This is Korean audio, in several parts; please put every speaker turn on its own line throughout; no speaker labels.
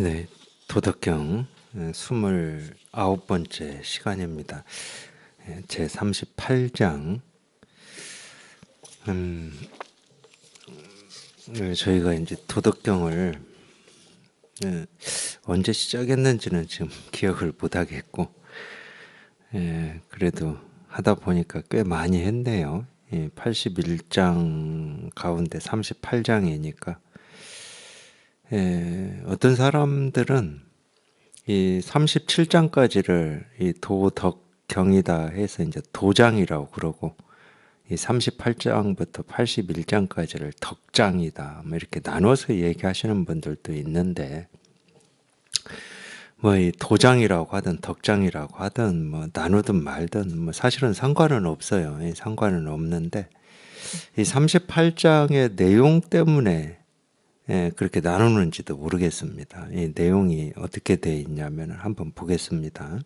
네, 도덕경 29번째 시간입니다. 제 38장. 저희가 이제 도덕경을 언제 시작했는지는 지금 기억을 못 하겠고, 그래도 하다 보니까 꽤 많이 했네요. 81장 가운데 38장이니까. 어떤 사람들은 이 37장까지를 이 도덕경이다 해서 이제 도장이라고 그러고, 이 38장부터 81장까지를 덕장이다 뭐 이렇게 나눠서 얘기하시는 분들도 있는데, 뭐 이 도장이라고 하든 덕장이라고 하든 뭐 나누든 말든 뭐 사실은 상관은 없어요. 상관은 없는데, 이 38장의 내용 때문에 그렇게 나누는지도 모르겠습니다. 이 내용이 어떻게 되어 있냐면 한번 보겠습니다.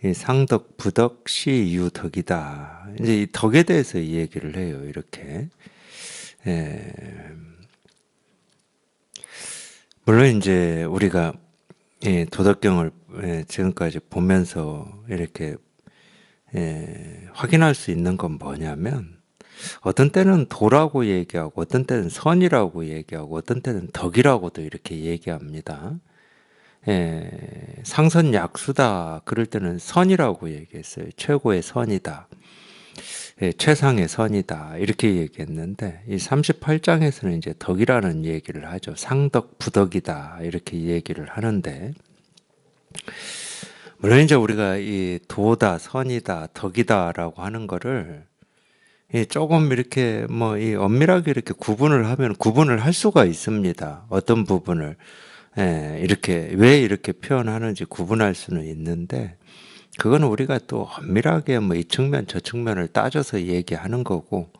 이 상덕, 부덕, 시, 유, 덕이다. 이제 이 덕에 대해서 이 얘기를 해요. 이렇게. 물론 이제 우리가 도덕경을 지금까지 보면서 이렇게 확인할 수 있는 건 뭐냐면, 어떤 때는 도라고 얘기하고 어떤 때는 선이라고 얘기하고 어떤 때는 덕이라고도 이렇게 얘기합니다. 상선약수다 그럴 때는 선이라고 얘기했어요. 최고의 선이다. 최상의 선이다. 이렇게 얘기했는데, 이 38장에서는 이제 덕이라는 얘기를 하죠. 상덕, 부덕이다. 이렇게 얘기를 하는데, 물론 이제 우리가 이 도다, 선이다, 덕이다라고 하는 거를 조금 이렇게 뭐 이 엄밀하게 이렇게 구분을 하면 구분을 할 수가 있습니다. 어떤 부분을 이렇게 왜 이렇게 표현하는지 구분할 수는 있는데, 그거는 우리가 또 엄밀하게 뭐 이 측면 저 측면을 따져서 얘기하는 거고,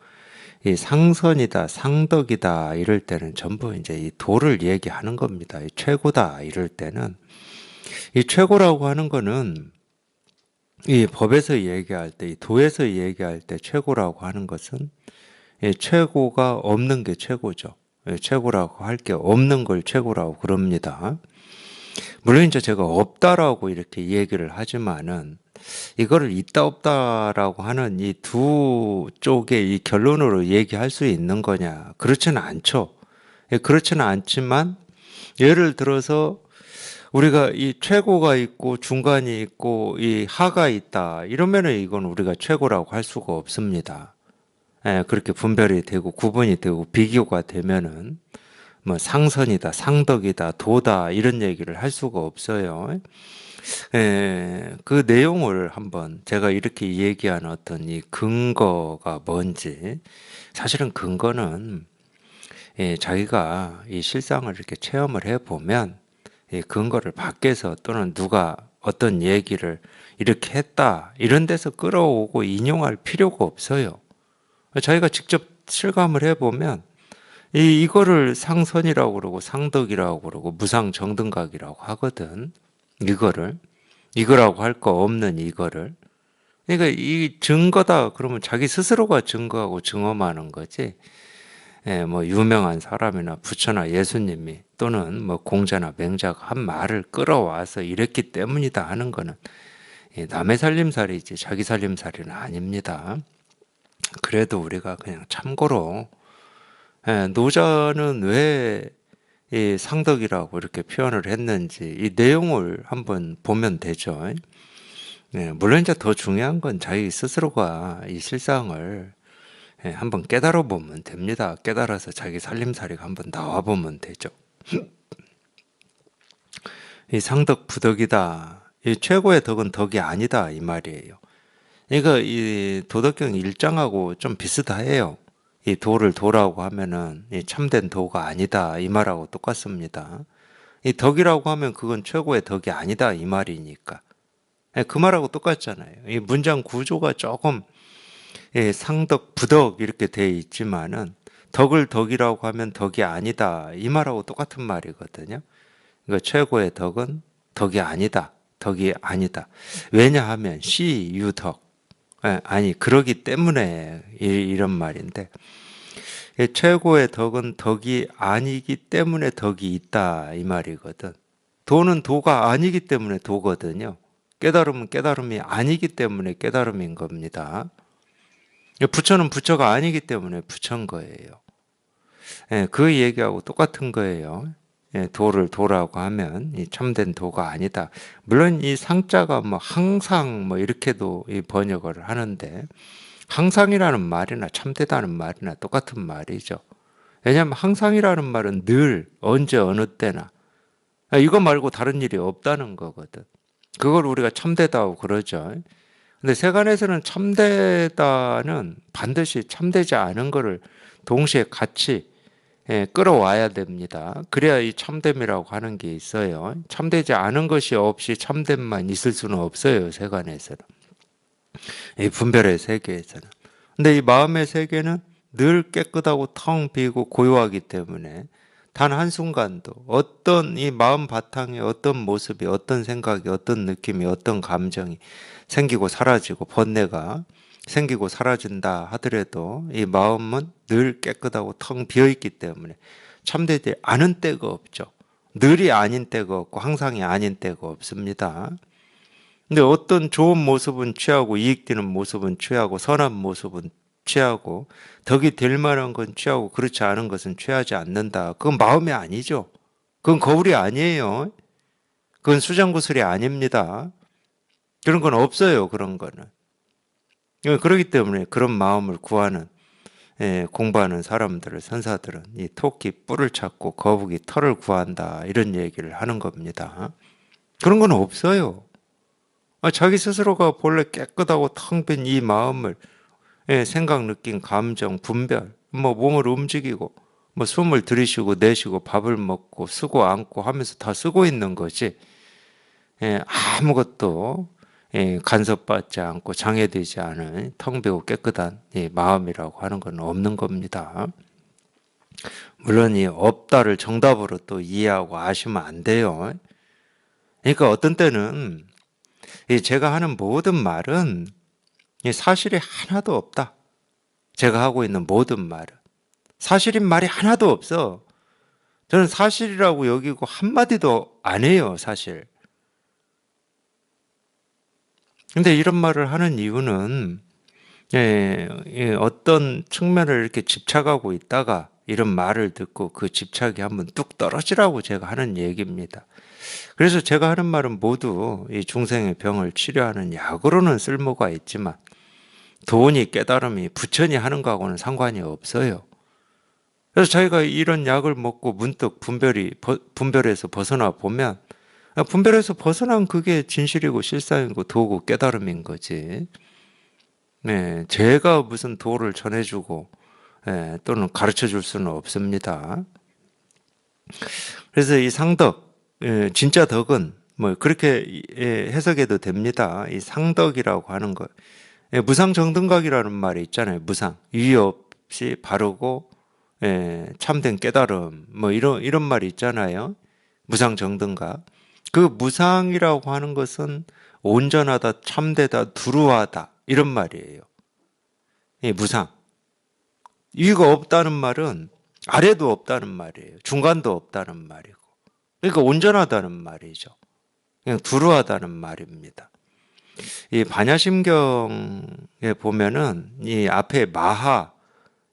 이 상선이다, 상덕이다 이럴 때는 전부 이제 이 도를 얘기하는 겁니다. 이 최고다 이럴 때는, 이 최고라고 하는 거는 이 법에서 얘기할 때, 이 도에서 얘기할 때 최고라고 하는 것은 최고가 없는 게 최고죠. 최고라고 할 게 없는 걸 최고라고 그럽니다. 물론 이제 제가 없다라고 이렇게 얘기를 하지만은, 이거를 있다 없다라고 하는 이 두 쪽의 이 결론으로 얘기할 수 있는 거냐? 그렇지는 않죠. 그렇지는 않지만, 예를 들어서 우리가 이 최고가 있고 중간이 있고 이 하가 있다 이러면은 이건 우리가 최고라고 할 수가 없습니다. 그렇게 분별이 되고 구분이 되고 비교가 되면은 뭐 상선이다, 상덕이다, 도다 이런 얘기를 할 수가 없어요. 그 내용을 한번 제가 이렇게 얘기한 어떤 이 근거가 뭔지, 사실은 근거는 자기가 이 실상을 이렇게 체험을 해보면 이 근거를 밖에서 또는 누가 어떤 얘기를 이렇게 했다 이런 데서 끌어오고 인용할 필요가 없어요. 자기가 직접 실감을 해보면 이거를 상선이라고 그러고 상덕이라고 그러고 무상정등각이라고 하거든. 이거라고 할 거 없는 이거를. 그러니까 이 증거다 그러면 자기 스스로가 증거하고 증언하는 거지. 뭐 유명한 사람이나 부처나 예수님이 또는 뭐 공자나 맹자가 한 말을 끌어와서 이랬기 때문이다 하는 거는 남의 살림살이지 자기 살림살이는 아닙니다. 그래도 우리가 그냥 참고로, 노자는 왜 이 상덕이라고 이렇게 표현을 했는지 이 내용을 한번 보면 되죠. 물론 이제 더 중요한 건 자기 스스로가 이 실상을 한번 깨달아 보면 됩니다. 깨달아서 자기 살림살이가 한번 나와 보면 되죠. 이 상덕 부덕이다. 이 최고의 덕은 덕이 아니다 이 말이에요. 그러니까 이 도덕경 1장하고 좀 비슷해요. 이 도를 도라고 하면은 이 참된 도가 아니다 이 말하고 똑같습니다. 이 덕이라고 하면 그건 최고의 덕이 아니다 이 말이니까 그 말하고 똑같잖아요. 이 문장 구조가 조금 상덕 부덕 이렇게 돼 있지만은 덕을 덕이라고 하면 덕이 아니다 이 말하고 똑같은 말이거든요. 그러니까 최고의 덕은 덕이 아니다. 덕이 아니다. 왜냐하면 시 유덕, 아니 그러기 때문에 이런 말인데, 최고의 덕은 덕이 아니기 때문에 덕이 있다 이 말이거든. 도는 도가 아니기 때문에 도거든요. 깨달음은 깨달음이 아니기 때문에 깨달음인 겁니다. 부처는 부처가 아니기 때문에 부처인 거예요. 그 얘기하고 똑같은 거예요. 도를 도라고 하면 이 참된 도가 아니다. 물론 이 상자가 뭐 항상 뭐 이렇게도 이 번역을 하는데 항상이라는 말이나 참되다는 말이나 똑같은 말이죠. 왜냐하면 항상이라는 말은 늘 언제 어느 때나 이거 말고 다른 일이 없다는 거거든. 그걸 우리가 참되다고 그러죠. 근데 세간에서는 참되다는 반드시 참되지 않은 거를 동시에 같이 끌어와야 됩니다. 그래야 이 참됨이라고 하는 게 있어요. 참되지 않은 것이 없이 참됨만 있을 수는 없어요. 세간에서는. 이 분별의 세계에서는. 근데 이 마음의 세계는 늘 깨끗하고 텅 비고 고요하기 때문에 단 한순간도 어떤 이 마음 바탕에 어떤 모습이 어떤 생각이 어떤 느낌이 어떤 감정이 생기고 사라지고 번뇌가 생기고 사라진다 하더라도 이 마음은 늘 깨끗하고 텅 비어있기 때문에 참되지 않은 때가 없죠. 늘이 아닌 때가 없고 항상이 아닌 때가 없습니다. 근데 어떤 좋은 모습은 취하고 이익되는 모습은 취하고 선한 모습은 취하고 덕이 될 만한 건 취하고 그렇지 않은 것은 취하지 않는다. 그건 마음이 아니죠. 그건 거울이 아니에요. 그건 수정구슬이 아닙니다. 그런 건 없어요. 그런 거는. 그렇기 때문에 그런 마음을 구하는 공부하는 사람들을 선사들은 이 토끼 뿔을 찾고 거북이 털을 구한다 이런 얘기를 하는 겁니다. 그런 건 없어요. 자기 스스로가 본래 깨끗하고 텅 빈 이 마음을 생각, 느낌, 감정, 분별, 뭐 몸을 움직이고 뭐 숨을 들이쉬고 내쉬고 밥을 먹고 쓰고 앉고 하면서 다 쓰고 있는 거지. 아무것도 간섭받지 않고 장애되지 않은 텅 비고 깨끗한 마음이라고 하는 건 없는 겁니다. 물론 이 없다를 정답으로 또 이해하고 아시면 안 돼요. 그러니까 어떤 때는 제가 하는 모든 말은 사실이 하나도 없다. 제가 하고 있는 모든 말은 사실인 말이 하나도 없어. 저는 사실이라고 여기고 한마디도 안 해요, 사실. 근데 이런 말을 하는 이유는 어떤 측면을 이렇게 집착하고 있다가 이런 말을 듣고 그 집착이 한번 뚝 떨어지라고 제가 하는 얘기입니다. 그래서 제가 하는 말은 모두 이 중생의 병을 치료하는 약으로는 쓸모가 있지만 도니 깨달음이 부처니 하는 거하고는 상관이 없어요. 그래서 자기가 이런 약을 먹고 문득 분별에서 벗어나 보면 분별에서 벗어난 그게 진실이고 실상이고 도고 깨달음인 거지. 제가 무슨 도를 전해주고 또는 가르쳐줄 수는 없습니다. 그래서 이 상덕, 진짜 덕은 뭐 그렇게 해석해도 됩니다. 이 상덕이라고 하는 것, 무상정등각이라는 말이 있잖아요. 무상, 유의 없이 바르고 참된 깨달음, 뭐 이런 말이 있잖아요. 무상정등각. 그 무상이라고 하는 것은 온전하다, 참되다, 두루하다 이런 말이에요. 무상. 위가 없다는 말은 아래도 없다는 말이에요. 중간도 없다는 말이고. 그러니까 온전하다는 말이죠. 그냥 두루하다는 말입니다. 이 반야심경에 보면은 이 앞에 마하,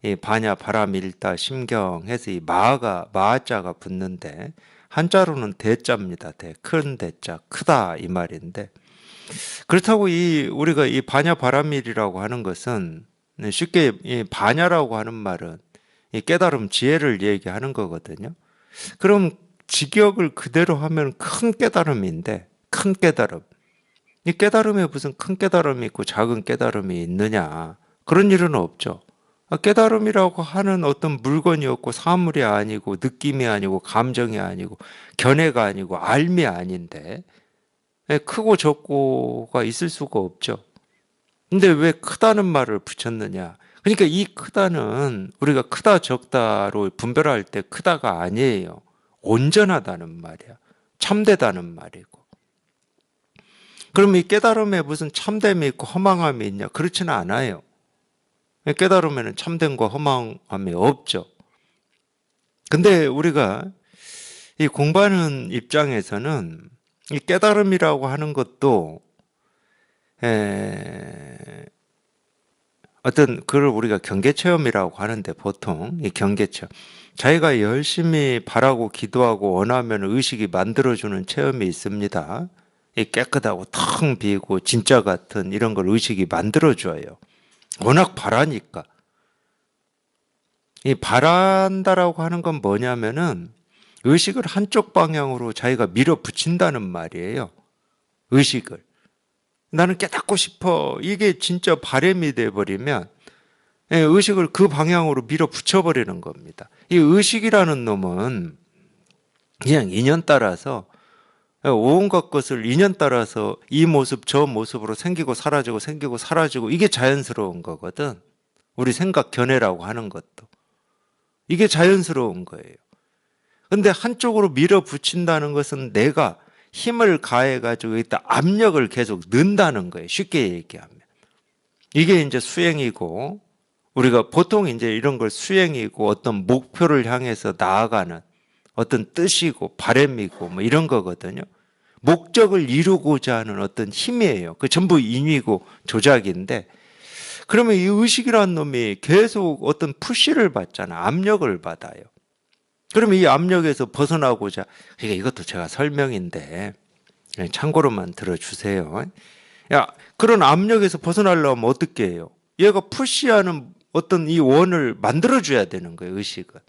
이 반야 바라밀다 심경 해서 이 마하자가 붙는데 한자로는 대자입니다. 큰 대자, 크다 이 말인데 그렇다고 우리가 이 반야 바라밀이라고 하는 것은 쉽게 이 반야라고 하는 말은 이 깨달음 지혜를 얘기하는 거거든요. 그럼 직역을 그대로 하면 큰 깨달음인데 큰 깨달음. 이 깨달음에 무슨 큰 깨달음이 있고 작은 깨달음이 있느냐. 그런 일은 없죠. 깨달음이라고 하는 어떤 물건이 없고 사물이 아니고 느낌이 아니고 감정이 아니고 견해가 아니고 알미 아닌데 크고 적고가 있을 수가 없죠. 근데 왜 크다는 말을 붙였느냐? 그러니까 이 크다는 우리가 크다 적다로 분별할 때 크다가 아니에요. 온전하다는 말이야. 참되다는 말이고. 그럼 이 깨달음에 무슨 참됨이 있고 허망함이 있냐? 그렇지는 않아요. 깨달으면 참됨과 허망함이 없죠. 근데 우리가 이 공부하는 입장에서는 이 깨달음이라고 하는 것도 어떤 그걸 우리가 경계체험이라고 하는데, 보통 이 경계체험, 자기가 열심히 바라고 기도하고 원하면 의식이 만들어주는 체험이 있습니다. 이 깨끗하고 텅 비고 진짜 같은 이런 걸 의식이 만들어줘요. 워낙 바라니까. 이 바란다라고 하는 건 뭐냐면은 의식을 한쪽 방향으로 자기가 밀어붙인다는 말이에요. 의식을. 나는 깨닫고 싶어. 이게 진짜 바람이 돼버리면 의식을 그 방향으로 밀어붙여버리는 겁니다. 이 의식이라는 놈은 그냥 인연 따라서 온갖 것을 인연 따라서 이 모습 저 모습으로 생기고 사라지고 생기고 사라지고, 이게 자연스러운 거거든. 우리 생각 견해라고 하는 것도 이게 자연스러운 거예요. 근데 한쪽으로 밀어붙인다는 것은 내가 힘을 가해가지고 일단 압력을 계속 넣는다는 거예요. 쉽게 얘기하면. 이게 이제 수행이고, 우리가 보통 이제 이런 걸 수행이고 어떤 목표를 향해서 나아가는 어떤 뜻이고 바람이고 뭐 이런 거거든요. 목적을 이루고자 하는 어떤 힘이에요. 그 전부 인위고 조작인데, 그러면 이 의식이라는 놈이 계속 어떤 푸시를 받잖아. 압력을 받아요. 그러면 이 압력에서 벗어나고자, 그러니까 이것도 제가 설명인데 참고로만 들어주세요. 야, 그런 압력에서 벗어나려면 어떻게 해요? 얘가 푸시하는 어떤 이 원을 만들어줘야 되는 거예요, 의식은.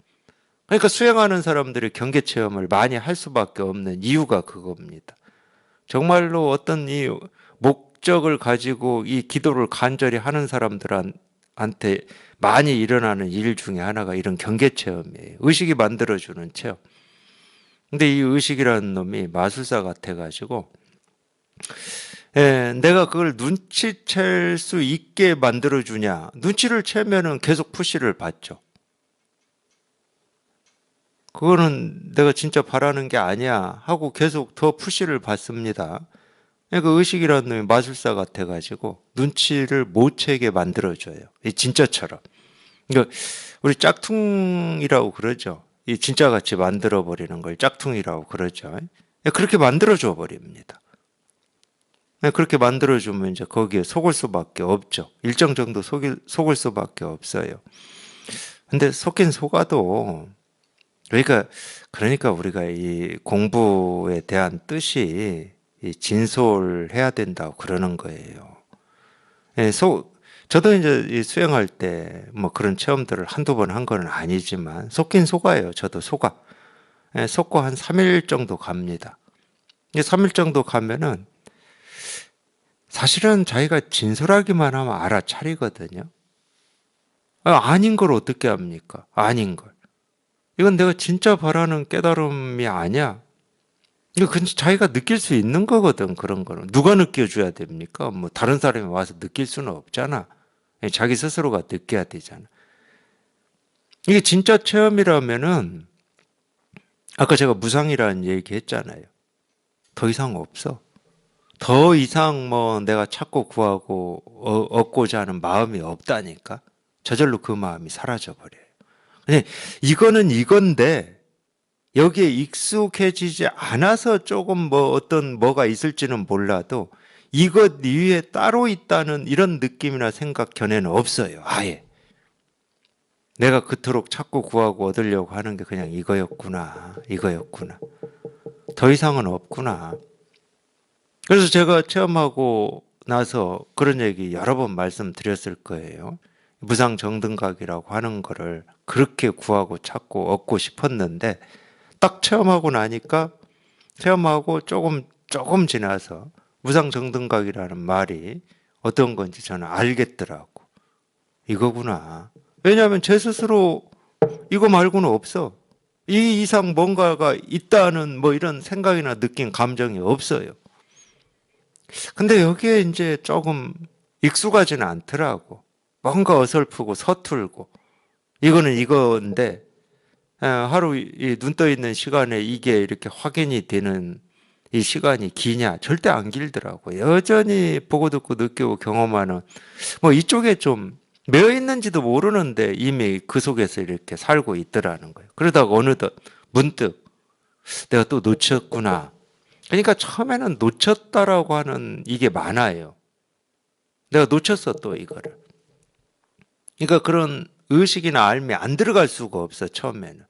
그러니까 수행하는 사람들이 경계 체험을 많이 할 수밖에 없는 이유가 그겁니다. 정말로 어떤 이 목적을 가지고 이 기도를 간절히 하는 사람들한테 많이 일어나는 일 중에 하나가 이런 경계 체험이에요. 의식이 만들어주는 체험. 근데 이 의식이라는 놈이 마술사 같아가지고 내가 그걸 눈치챌 수 있게 만들어주냐. 눈치를 채면은 계속 푸시를 받죠. 그거는 내가 진짜 바라는 게 아니야 하고 계속 더 푸시를 받습니다. 그 의식이라는 놈이 마술사 같아가지고 눈치를 못 채게 만들어줘요. 이 진짜처럼. 그러니까 우리 짝퉁이라고 그러죠. 이 진짜같이 만들어버리는 걸 짝퉁이라고 그러죠. 그렇게 만들어줘 버립니다. 그렇게 만들어주면 이제 거기에 속을 수밖에 없죠. 일정 정도 속을 수밖에 없어요. 근데 속긴 속아도, 그러니까 우리가 이 공부에 대한 뜻이 진솔해야 된다고 그러는 거예요. 저도 이제 이 수행할 때 뭐 그런 체험들을 한두 번 한 건 아니지만 속긴 속아요. 저도 속아. 속고 한 3일 정도 갑니다. 3일 정도 가면은 사실은 자기가 진솔하기만 하면 알아차리거든요. 아닌 걸 어떻게 합니까? 아닌 걸. 이건 내가 진짜 바라는 깨달음이 아니야. 이거 자기가 느낄 수 있는 거거든. 그런 거는 누가 느껴줘야 됩니까? 뭐 다른 사람이 와서 느낄 수는 없잖아. 자기 스스로가 느껴야 되잖아. 이게 진짜 체험이라면은 아까 제가 무상이라는 얘기 했잖아요. 더 이상 없어. 더 이상 뭐 내가 찾고 구하고 얻고자 하는 마음이 없다니까. 저절로 그 마음이 사라져 버려요. 근데 이거는 이건데 여기에 익숙해지지 않아서 조금 뭐 어떤 뭐가 있을지는 몰라도 이것 위에 따로 있다는 이런 느낌이나 생각 견해는 없어요. 아예. 내가 그토록 찾고 구하고 얻으려고 하는 게 그냥 이거였구나. 더 이상은 없구나. 그래서 제가 체험하고 나서 그런 얘기 여러 번 말씀드렸을 거예요. 무상정등각이라고 하는 거를 그렇게 구하고 찾고 얻고 싶었는데 딱 체험하고 나니까, 체험하고 조금 지나서 무상정등각이라는 말이 어떤 건지 저는 알겠더라고. 이거구나. 왜냐하면 제 스스로 이거 말고는 없어. 이 이상 뭔가가 있다는 뭐 이런 생각이나 느낀 감정이 없어요. 근데 여기에 이제 조금 익숙하지는 않더라고. 뭔가 어설프고 서툴고. 이거는 이건데 하루 눈 떠 있는 시간에 이게 이렇게 확인이 되는 이 시간이 기냐? 절대 안 길더라고. 여전히 보고 듣고 느끼고 경험하는 뭐 이쪽에 좀 매여 있는지도 모르는데 이미 그 속에서 이렇게 살고 있더라는 거예요. 그러다가 어느덧 문득 내가 또 놓쳤구나. 그러니까 처음에는 놓쳤다라고 하는 이게 많아요. 내가 놓쳤어 또 이거를. 그러니까 그런 의식이나 알미 안 들어갈 수가 없어 처음에는.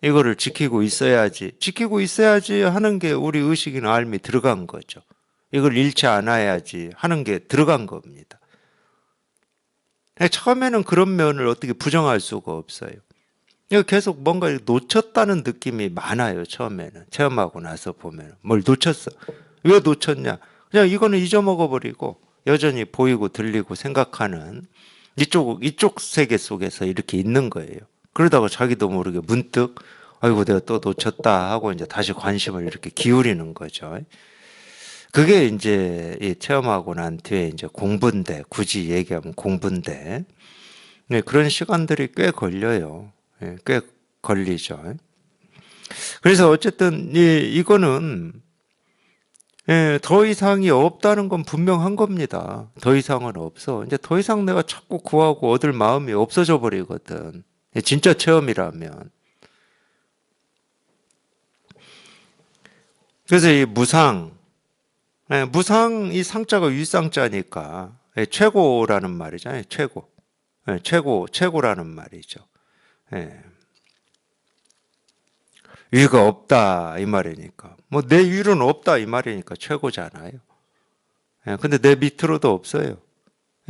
이거를 지키고 있어야지 하는 게 우리 의식이나 알미 들어간 거죠. 이걸 잃지 않아야지 하는 게 들어간 겁니다. 처음에는 그런 면을 어떻게 부정할 수가 없어요. 이거 계속 뭔가 놓쳤다는 느낌이 많아요. 처음에는 체험하고 나서 보면 뭘 놓쳤어. 왜 놓쳤냐? 그냥 이거는 잊어먹어 버리고 여전히 보이고 들리고 생각하는 이쪽 세계 속에서 이렇게 있는 거예요. 그러다가 자기도 모르게 문득 아이고 내가 또 놓쳤다 하고 이제 다시 관심을 이렇게 기울이는 거죠. 그게 이제 이 체험하고 난 뒤에 이제 공부인데, 굳이 얘기하면 공부인데, 네, 그런 시간들이 꽤 걸려요. 예, 꽤 걸리죠. 그래서 어쨌든 이거는 예, 더 이상이 없다는 건 분명한 겁니다. 더 이상은 없어. 이제 더 이상 내가 자꾸 구하고 얻을 마음이 없어져 버리거든. 예, 진짜 체험이라면. 그래서 이 무상, 예, 무상 이 상자가 윗상자니까 예, 최고라는 말이잖아요. 최고. 예, 최고라는 말이죠. 예. 위가 없다 이 말이니까. 뭐 내 위로는 없다 이 말이니까 최고잖아요. 예, 근데 내 밑으로도 없어요.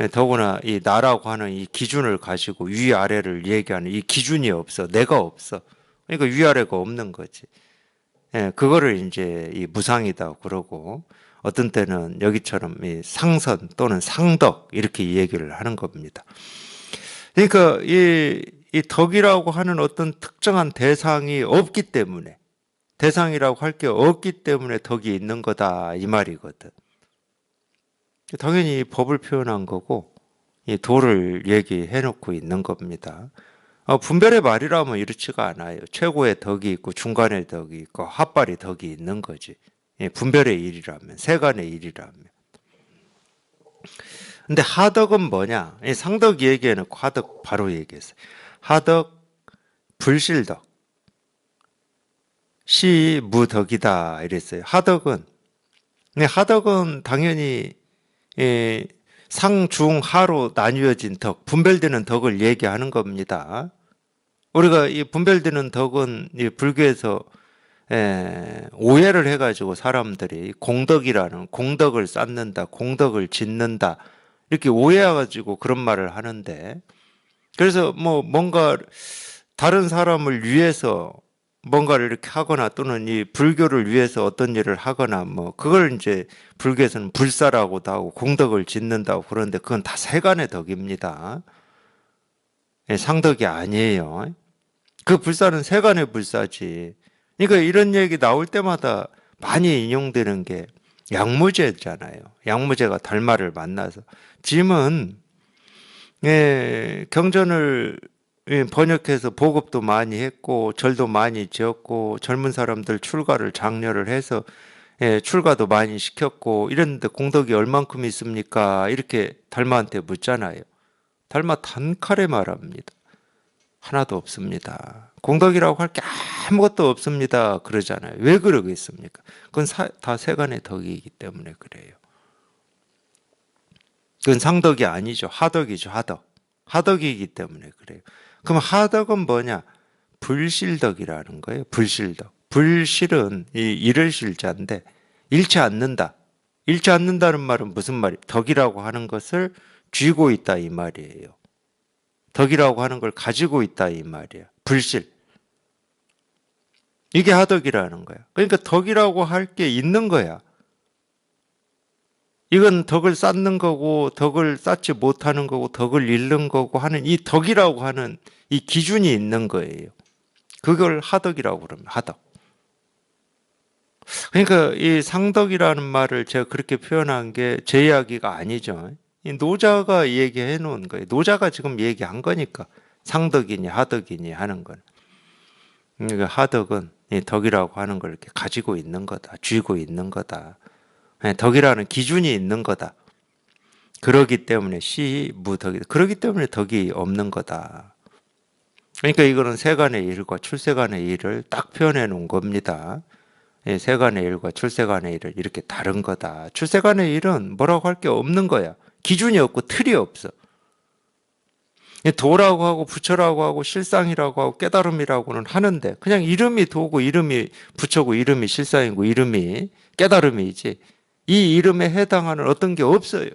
예, 더구나 이 나라고 하는 이 기준을 가지고 위아래를 얘기하는 이 기준이 없어. 내가 없어. 그러니까 위아래가 없는 거지. 예, 그거를 이제 이 무상이다 그러고 어떤 때는 여기처럼 이 상선 또는 상덕 이렇게 얘기를 하는 겁니다. 그러니까 이 덕이라고 하는 어떤 특정한 대상이 없기 때문에 대상이라고 할 게 없기 때문에 덕이 있는 거다 이 말이거든. 당연히 법을 표현한 거고 이 도를 얘기해 놓고 있는 겁니다. 분별의 말이라면 이렇지가 않아요. 최고의 덕이 있고 중간의 덕이 있고 핫발의 덕이 있는 거지. 예, 분별의 일이라면 세간의 일이라면. 근데 하덕은 뭐냐? 이 상덕 얘기해놓고 하덕 바로 얘기했어요. 하덕 불실덕 시 무덕이다 이랬어요. 하덕은 근데 하덕은 당연히 예, 상중하로 나뉘어진 덕, 분별되는 덕을 얘기하는 겁니다. 우리가 이 분별되는 덕은 이 불교에서 오해를 해가지고 사람들이 공덕이라는 공덕을 쌓는다, 공덕을 짓는다 이렇게 오해해가지고 그런 말을 하는데 그래서 뭐 뭔가 다른 사람을 위해서 뭔가를 이렇게 하거나 또는 이 불교를 위해서 어떤 일을 하거나 뭐 그걸 이제 불교에서는 불사라고도 하고 공덕을 짓는다고 그러는데 그건 다 세간의 덕입니다. 상덕이 아니에요. 그 불사는 세간의 불사지. 그러니까 이런 얘기 나올 때마다 많이 인용되는 게 양무제잖아요. 양무제가 달마를 만나서 짐은 경전을 번역해서 보급도 많이 했고 절도 많이 지었고 젊은 사람들 출가를 장려를 해서 출가도 많이 시켰고 이랬는데 공덕이 얼만큼 있습니까? 이렇게 달마한테 묻잖아요. 달마 단칼에 말합니다. 하나도 없습니다. 공덕이라고 할 게 아무것도 없습니다. 그러잖아요. 왜 그러겠습니까? 그건 다 세간의 덕이기 때문에 그래요. 그건 상덕이 아니죠. 하덕이죠. 하덕. 하덕이기 때문에 그래요. 그럼 하덕은 뭐냐? 불실덕이라는 거예요. 불실덕. 불실은 이 잃을 실자인데 잃지 않는다. 잃지 않는다는 말은 무슨 말이에요? 덕이라고 하는 것을 쥐고 있다 이 말이에요. 덕이라고 하는 걸 가지고 있다 이 말이에요. 불실. 이게 하덕이라는 거야. 그러니까 덕이라고 할 게 있는 거야. 이건 덕을 쌓는 거고 덕을 쌓지 못하는 거고 덕을 잃는 거고 하는 이 덕이라고 하는 이 기준이 있는 거예요. 그걸 하덕이라고 그럽니다. 하덕. 그러니까 이 상덕이라는 말을 제가 그렇게 표현한 게 제 이야기가 아니죠. 이 노자가 얘기해 놓은 거예요. 노자가 지금 얘기한 거니까 상덕이니 하덕이니 하는 건. 그러니까 하덕은 이 덕이라고 하는 걸 이렇게 가지고 있는 거다. 쥐고 있는 거다. 덕이라는 기준이 있는 거다. 그러기 때문에 무덕이다. 그러기 때문에 덕이 없는 거다. 그러니까 이거는 세간의 일과 출세간의 일을 딱 표현해 놓은 겁니다. 예, 세간의 일과 출세간의 일을 이렇게 다른 거다. 출세간의 일은 뭐라고 할 게 없는 거야. 기준이 없고 틀이 없어. 도라고 하고 부처라고 하고 실상이라고 하고 깨달음이라고는 하는데 그냥 이름이 도고 이름이 부처고 이름이 실상이고 이름이 깨달음이지 이 이름에 해당하는 어떤 게 없어요.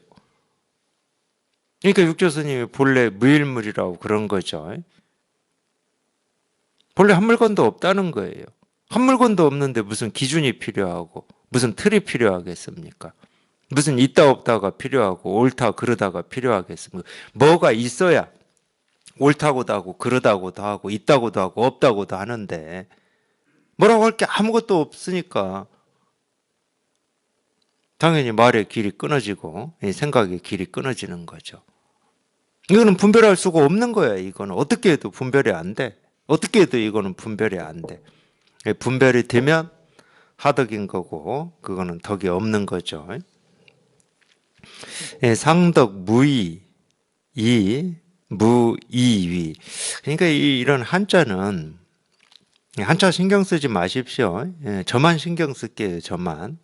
그러니까 육조스님이 본래 무일물이라고 그런 거죠. 본래 한 물건도 없다는 거예요. 한 물건도 없는데 무슨 기준이 필요하고 무슨 틀이 필요하겠습니까? 무슨 있다 없다가 필요하고 옳다 그르다가 필요하겠습니까? 뭐가 있어야 옳다고도 하고 그르다고도 하고 있다고도 하고 없다고도 하는데 뭐라고 할 게 아무것도 없으니까 당연히 말의 길이 끊어지고 생각의 길이 끊어지는 거죠. 이거는 분별할 수가 없는 거야. 이거는 어떻게 해도 분별이 안 돼. 어떻게 해도 이거는 분별이 안 돼. 분별이 되면 하덕인 거고 그거는 덕이 없는 거죠. 상덕 무이 이 무이위. 그러니까 이런 한자는 한자 신경 쓰지 마십시오. 저만 신경 쓸게요. 저만.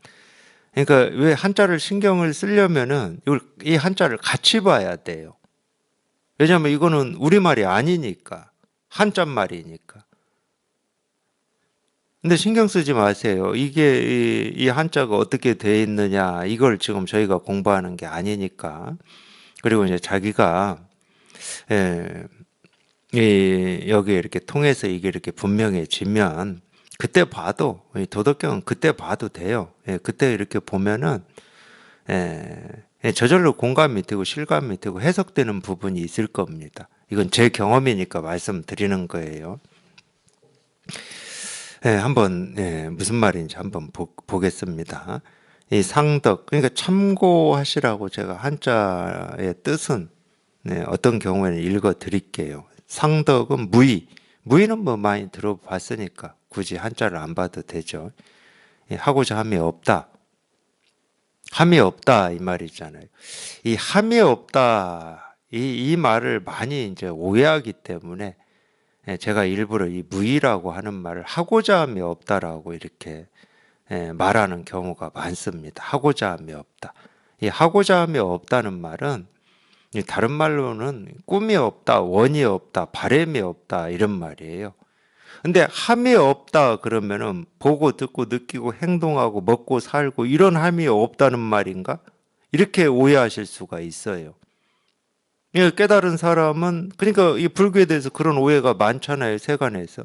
그러니까 왜 한자를 신경을 쓰려면은 이 한자를 같이 봐야 돼요. 왜냐하면 이거는 우리말이 아니니까. 한자말이니까. 근데 신경 쓰지 마세요. 이게 이 한자가 어떻게 되어 있느냐 이걸 지금 저희가 공부하는 게 아니니까. 그리고 이제 자기가 여기 이렇게 통해서 이게 이렇게 분명해지면 그때 봐도 도덕경은 그때 봐도 돼요. 그때 이렇게 보면은 저절로 공감이 되고 실감이 되고 해석되는 부분이 있을 겁니다. 이건 제 경험이니까 말씀드리는 거예요. 한번 무슨 말인지 한번 보겠습니다. 이 상덕 그러니까 참고하시라고 제가 한자의 뜻은 어떤 경우에는 읽어 드릴게요. 상덕은 무의. 무의는 뭐 많이 들어봤으니까 굳이 한자를 안 봐도 되죠. 하고자 함이 없다. 함이 없다 이 말이잖아요. 이 함이 없다 이 말을 많이 이제 오해하기 때문에 제가 일부러 이 무의라고 하는 말을 하고자 함이 없다라고 이렇게 말하는 경우가 많습니다. 하고자 함이 없다. 이 하고자 함이 없다는 말은 다른 말로는 꿈이 없다, 원이 없다, 바람이 없다 이런 말이에요. 근데 함이 없다 그러면은 보고 듣고 느끼고 행동하고 먹고 살고 이런 함이 없다는 말인가? 이렇게 오해하실 수가 있어요. 깨달은 사람은 그러니까 이 불교에 대해서 그런 오해가 많잖아요. 세간에서.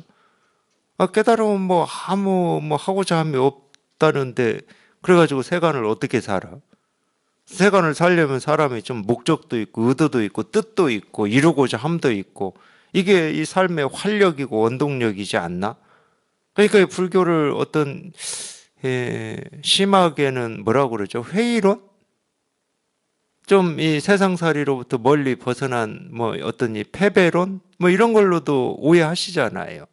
깨달으면 뭐 아무 뭐 하고자 함이 없다는데 그래가지고 세간을 어떻게 살아? 세간을 살려면 사람이 좀 목적도 있고 의도도 있고 뜻도 있고 이루고자 함도 있고 이게 이 삶의 활력이고 원동력이지 않나? 그러니까 이 불교를 어떤 심하게는 뭐라고 그러죠? 회의론? 좀 이 세상살이로부터 멀리 벗어난 뭐 어떤 이 패배론? 뭐 이런 걸로도 오해하시잖아요.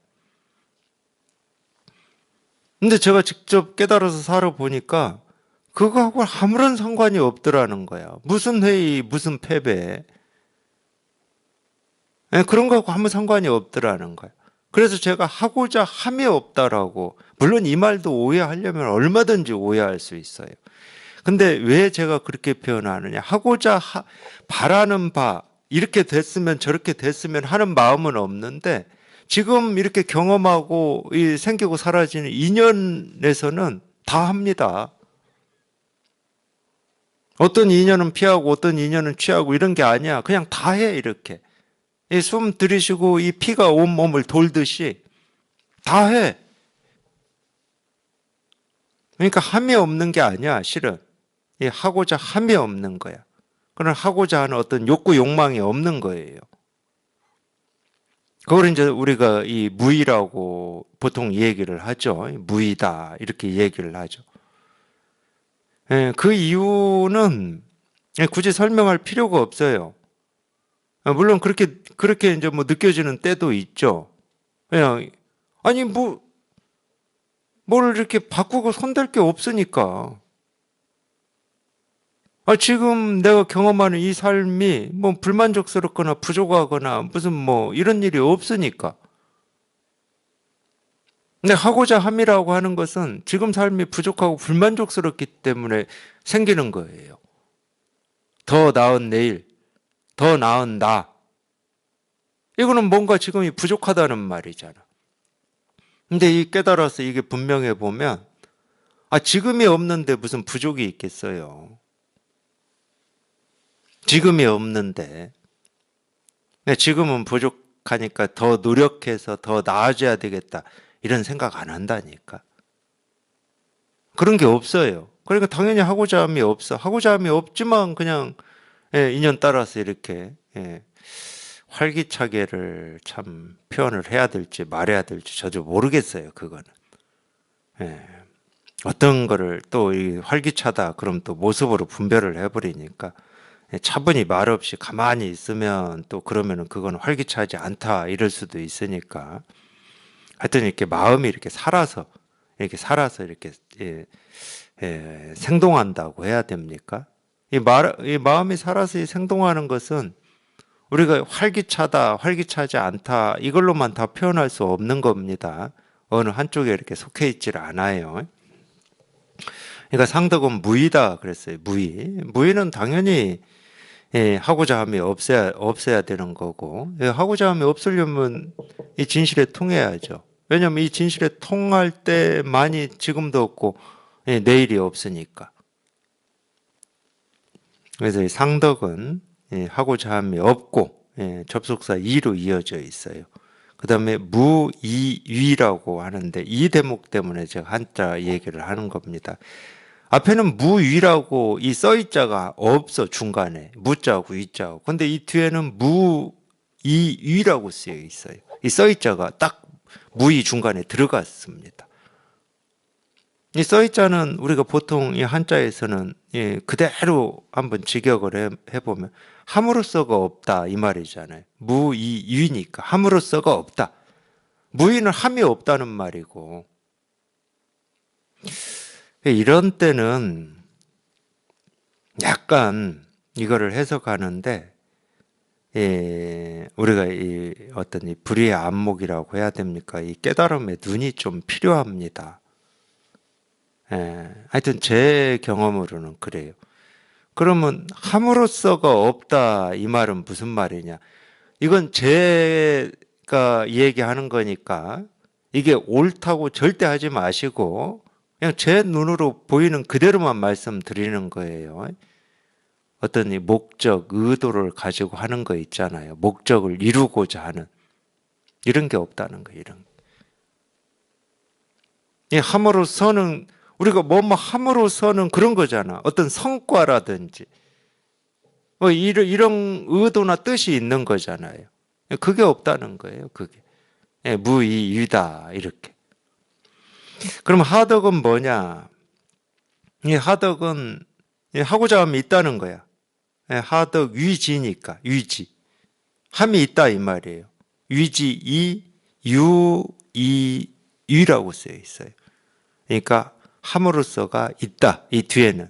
근데 제가 직접 깨달아서 살아보니까 그거하고 아무런 상관이 없더라는 거야. 무슨 회의, 무슨 패배. 그런 거하고 아무 상관이 없더라는 거야. 그래서 제가 하고자 함이 없다라고, 물론 이 말도 오해하려면 얼마든지 오해할 수 있어요. 근데 왜 제가 그렇게 표현하느냐. 바라는 바, 이렇게 됐으면 저렇게 됐으면 하는 마음은 없는데 지금 이렇게 경험하고 생기고 사라지는 인연에서는 다 합니다. 어떤 인연은 피하고 어떤 인연은 취하고 이런 게 아니야. 그냥 다 해, 이렇게. 이 숨 들이쉬고 이 피가 온 몸을 돌듯이 다 해. 그러니까 함이 없는 게 아니야, 실은. 이 하고자 함이 없는 거야. 그런 하고자 하는 어떤 욕구, 욕망이 없는 거예요. 그걸 이제 우리가 이 무의라고 보통 얘기를 하죠. 무의다. 이렇게 얘기를 하죠. 그 이유는 굳이 설명할 필요가 없어요. 물론 그렇게 이제 뭐 느껴지는 때도 있죠. 그냥, 아니, 뭘 이렇게 바꾸고 손댈 게 없으니까. 지금 내가 경험하는 이 삶이 뭐 불만족스럽거나 부족하거나 무슨 뭐 이런 일이 없으니까. 근데 하고자 함이라고 하는 것은 지금 삶이 부족하고 불만족스럽기 때문에 생기는 거예요. 더 나은 내일, 더 나은 나. 이거는 뭔가 지금이 부족하다는 말이잖아. 근데 이 깨달아서 이게 분명해 보면, 지금이 없는데 무슨 부족이 있겠어요. 지금이 없는데. 지금은 부족하니까 더 노력해서 더 나아져야 되겠다. 이런 생각 안 한다니까. 그런 게 없어요. 그러니까 당연히 하고자 함이 없어. 하고자 함이 없지만 그냥 인연 따라서 이렇게 활기차게를 참 표현을 해야 될지 말해야 될지 저도 모르겠어요. 그거는. 예. 어떤 거를 또 이 활기차다 그럼 또 모습으로 분별을 해버리니까 차분히 말 없이 가만히 있으면 또 그러면은 그건 활기차지 않다 이럴 수도 있으니까 하여튼 이렇게 마음이 이렇게 살아서 이렇게 생동한다고 해야 됩니까? 이 마음이 살아서 생동하는 것은 우리가 활기차다, 활기차지 않다 이걸로만 다 표현할 수 없는 겁니다. 어느 한쪽에 이렇게 속해 있질 않아요. 그러니까 상덕은 무의다 그랬어요. 무의는 당연히 하고자 함이 없어야 되는 거고, 하고자 함이 없으려면 이 진실에 통해야죠. 왜냐하면 이 진실에 통할 때만이 지금도 없고, 내일이 없으니까. 그래서 이 상덕은 하고자 함이 없고, 접속사 이로 이어져 있어요. 그 다음에 무이위라고 하는데, 이 대목 때문에 제가 한자 얘기를 하는 겁니다. 앞에는 무위라고 이 써있자가 없어 중간에 무자고 위자고. 근데 이 뒤에는 무이위라고 쓰여 있어요. 이 써있자가 딱 무이 중간에 들어갔습니다. 이 써있자는 우리가 보통 이 한자에서는 그대로 한번 직역을 해보면 함으로써가 없다 이 말이잖아요. 무이위니까 함으로써가 없다. 무위는 함이 없다는 말이고. 이런 때는 약간 이거를 해석하는데, 우리가 이 어떤 이 불의의 안목이라고 해야 됩니까? 이 깨달음의 눈이 좀 필요합니다. 하여튼 제 경험으로는 그래요. 그러면 함으로써가 없다 이 말은 무슨 말이냐? 이건 제가 얘기하는 거니까 이게 옳다고 절대 하지 마시고 그냥 제 눈으로 보이는 그대로만 말씀드리는 거예요. 어떤 이 목적, 의도를 가지고 하는 거 있잖아요. 목적을 이루고자 하는 이런 게 없다는 거예요. 이 함으로써는 우리가 뭐뭐 함으로써는 그런 거잖아. 어떤 성과라든지 뭐 이런 의도나 뜻이 있는 거잖아요. 그게 없다는 거예요. 그게 무의위다 이렇게. 그럼 하덕은 뭐냐? 이 하덕은 하고자 함이 있다는 거야. 하덕 위지니까 위지. 함이 있다 이 말이에요. 위지 이유이유라고 쓰여 있어요. 그러니까 함으로써가 있다. 이 뒤에는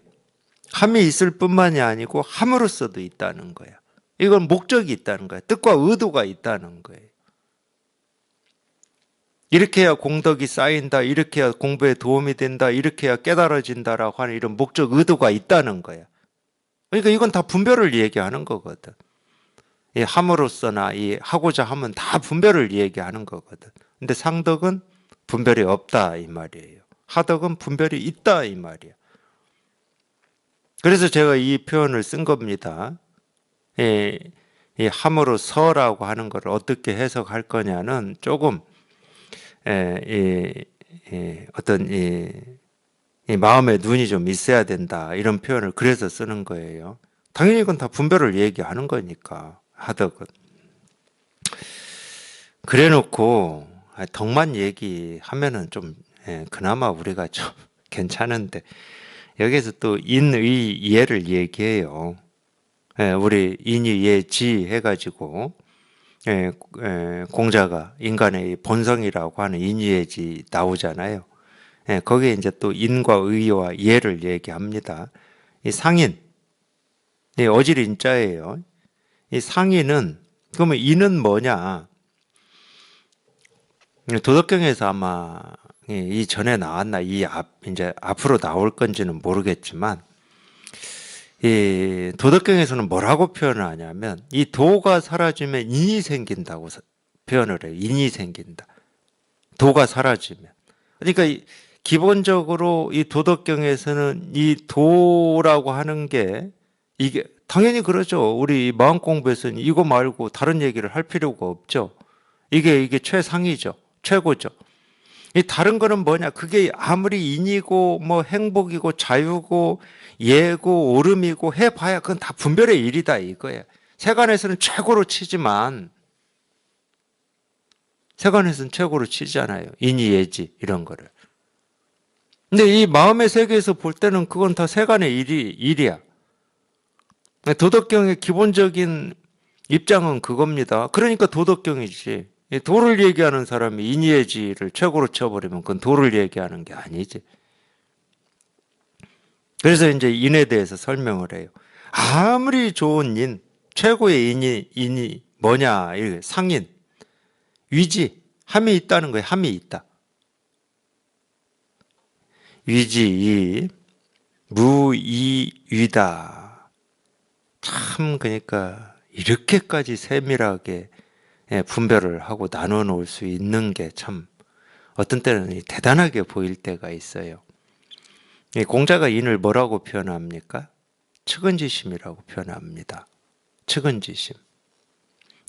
함이 있을 뿐만이 아니고 함으로써도 있다는 거야. 이건 목적이 있다는 거야. 뜻과 의도가 있다는 거예요. 이렇게 해야 공덕이 쌓인다. 이렇게 해야 공부에 도움이 된다. 이렇게 해야 깨달아진다라고 하는 이런 목적 의도가 있다는 거야. 그러니까 이건 다 분별을 얘기하는 거거든. 이 함으로써나 이 하고자 하면 다 분별을 얘기하는 거거든. 근데 상덕은 분별이 없다 이 말이에요. 하덕은 분별이 있다 이 말이야. 그래서 제가 이 표현을 쓴 겁니다. 이 함으로써라고 하는 걸 어떻게 해석할 거냐는 조금 어떤 이 마음의 눈이 좀 있어야 된다 이런 표현을 그래서 쓰는 거예요. 당연히 이건 다 분별을 얘기하는 거니까 하덕은. 그래놓고 덕만 얘기하면은 좀 그나마 우리가 좀 괜찮은데 여기서 또 인의 예를 얘기해요. 우리 인의예지 해가지고 공자가 인간의 본성이라고 하는 인의예지 나오잖아요. 거기에 이제 또 인과 의와 예를 얘기합니다. 이 상인, 이 어질 인자예요. 이 상인은, 그러면 이는 뭐냐? 도덕경에서 아마 이 전에 나왔나, 이제 앞으로 나올 건지는 모르겠지만, 이 도덕경에서는 뭐라고 표현을 하냐면, 이 도가 사라지면 인이 생긴다고 표현을 해요. 인이 생긴다. 도가 사라지면. 그러니까 기본적으로 이 도덕경에서는 이 도라고 하는 게, 이게 당연히 그러죠. 우리 마음 공부에서는 이거 말고 다른 얘기를 할 필요가 없죠. 이게 최상이죠. 최고죠. 이 다른 거는 뭐냐? 그게 아무리 인이고 뭐 행복이고 자유고 예고 오름이고 해봐야 그건 다 분별의 일이다 이거예요. 세간에서는 최고로 치지만, 세간에서는 최고로 치잖아요. 인이 예지 이런 거를. 근데 이 마음의 세계에서 볼 때는 그건 다 세간의 일이야. 도덕경의 기본적인 입장은 그겁니다. 그러니까 도덕경이지. 도를 얘기하는 사람이 인예지를 최고로 쳐버리면 그건 도를 얘기하는 게 아니지. 그래서 이제 인에 대해서 설명을 해요. 아무리 좋은 인, 최고의 인이 뭐냐? 상인, 위지, 함이 있다는 거예요. 함이 있다. 위지, 무이위다. 참, 그러니까 이렇게까지 세밀하게 분별을 하고 나눠 놓을 수 있는 게 참 어떤 때는 대단하게 보일 때가 있어요. 공자가 인을 뭐라고 표현합니까? 측은지심이라고 표현합니다. 측은지심.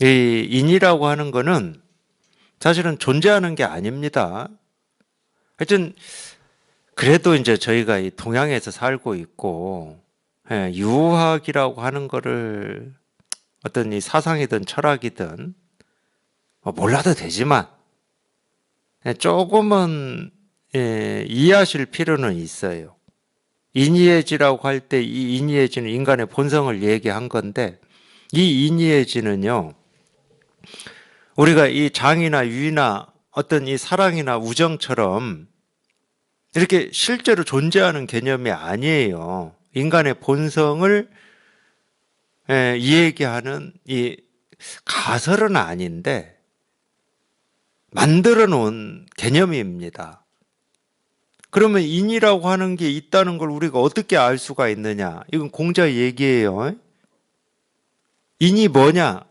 이 인이라고 하는 거는 사실은 존재하는 게 아닙니다. 하여튼 그래도 이제 저희가 이 동양에서 살고 있고, 유학이라고 하는 거를 어떤 이 사상이든 철학이든 몰라도 되지만 조금은 이해하실 필요는 있어요. 인이해지라고 할 때 이 인이해지는 인간의 본성을 얘기한 건데, 이 인이해지는요, 우리가 이 장이나 유나 어떤 이 사랑이나 우정처럼 이렇게 실제로 존재하는 개념이 아니에요. 인간의 본성을 이야기하는 이 가설은 아닌데 만들어 놓은 개념입니다. 그러면 인이라고 하는 게 있다는 걸 우리가 어떻게 알 수가 있느냐? 이건 공자 얘기예요. 인이 뭐냐?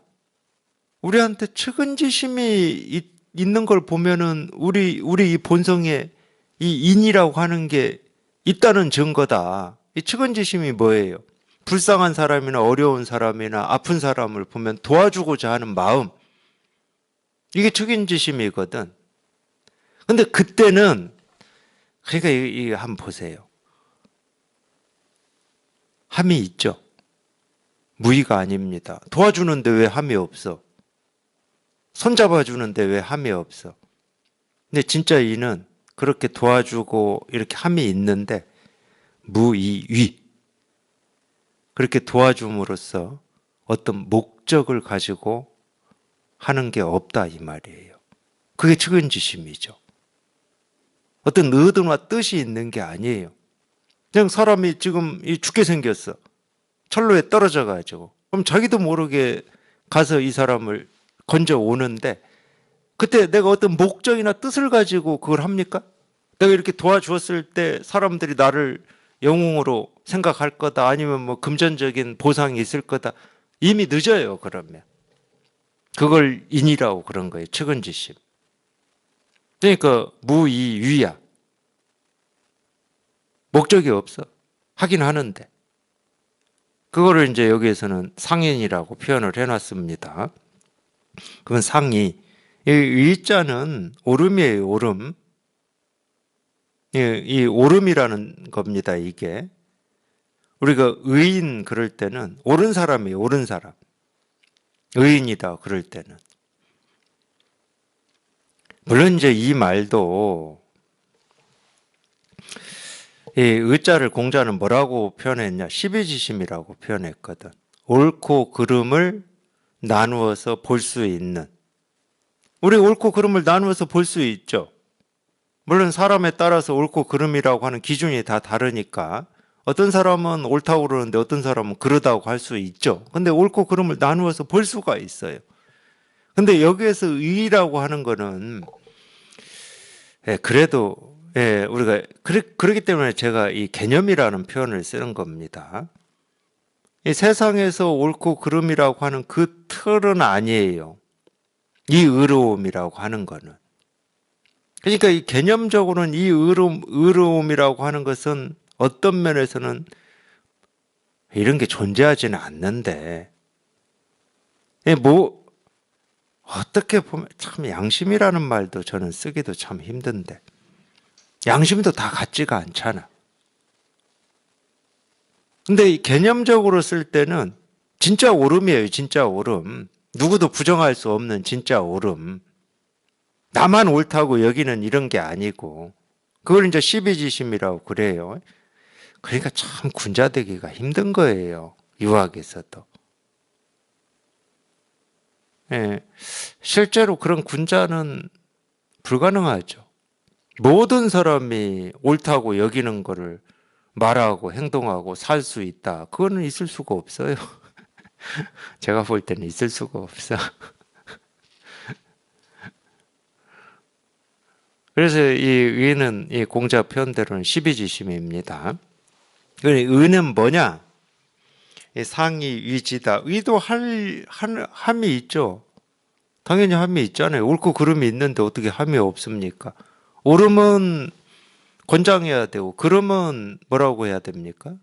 우리한테 측은지심이 있는 걸 보면은 우리 이 본성에 이 인이라고 하는 게 있다는 증거다. 이 측은지심이 뭐예요? 불쌍한 사람이나 어려운 사람이나 아픈 사람을 보면 도와주고자 하는 마음. 이게 측은지심이거든. 근데 그때는, 그러니까 이거 한번 보세요. 함이 있죠. 무의가 아닙니다. 도와주는데 왜 함이 없어? 손잡아주는데 왜 함이 없어? 근데 진짜 이는 그렇게 도와주고 이렇게 함이 있는데 무의위. 그렇게 도와줌으로써 어떤 목적을 가지고 하는 게 없다 이 말이에요. 그게 측은지심이죠. 어떤 의도나 뜻이 있는 게 아니에요. 그냥 사람이 지금 죽게 생겼어. 철로에 떨어져 가지고. 그럼 자기도 모르게 가서 이 사람을 건져 오는데 그때 내가 어떤 목적이나 뜻을 가지고 그걸 합니까? 내가 이렇게 도와주었을 때 사람들이 나를 영웅으로 생각할 거다. 아니면 뭐 금전적인 보상이 있을 거다. 이미 늦어요, 그러면. 그걸 인이라고 그런 거예요. 측은지심. 그러니까 무이위야. 목적이 없어. 하긴 하는데. 그거를 이제 여기에서는 상인이라고 표현을 해놨습니다. 그건 상이. 이 의자는 오름이에요, 오름. 이 오름이라는 겁니다, 이게. 우리가 의인 그럴 때는 옳은 사람이에요, 옳은 사람. 의인이다, 그럴 때는. 물론 이제 이 말도 이 의자를 공자는 뭐라고 표현했냐? 십이지심이라고 표현했거든. 옳고 그름을 나누어서 볼 수 있는. 우리 옳고 그름을 나누어서 볼 수 있죠. 물론 사람에 따라서 옳고 그름이라고 하는 기준이 다 다르니까 어떤 사람은 옳다고 그러는데 어떤 사람은 그러다고 할 수 있죠. 근데 옳고 그름을 나누어서 볼 수가 있어요. 근데 여기에서 의라고 하는 거는 그래도 우리가 그렇기 때문에 제가 이 개념이라는 표현을 쓰는 겁니다. 이 세상에서 옳고 그름이라고 하는 그 틀은 아니에요. 이 의로움이라고 하는 거는. 그러니까 이 개념적으로는 이 의로움이라고 하는 것은 어떤 면에서는 이런 게 존재하지는 않는데, 뭐, 어떻게 보면 참 양심이라는 말도 저는 쓰기도 참 힘든데, 양심도 다 같지가 않잖아. 근데 이 개념적으로 쓸 때는 진짜 옳음이에요, 진짜 옳음. 누구도 부정할 수 없는 진짜 옳음. 나만 옳다고 여기는 이런 게 아니고, 그걸 이제 시비지심이라고 그래요. 그러니까 참 군자되기가 힘든 거예요, 유학에서도. 실제로 그런 군자는 불가능하죠. 모든 사람이 옳다고 여기는 거를 말하고 행동하고 살 수 있다. 그거는 있을 수가 없어요. 제가 볼 때는 있을 수가 없어. 그래서 이 의는 이 공자 표현대로는 시비지심입니다. 의는 뭐냐? 상이 위지다. 의도 함이 있죠. 당연히 함이 있잖아요. 옳고 그름이 있는데 어떻게 함이 없습니까? 옳음은 권장해야 되고, 그름은 뭐라고 해야 됩니까?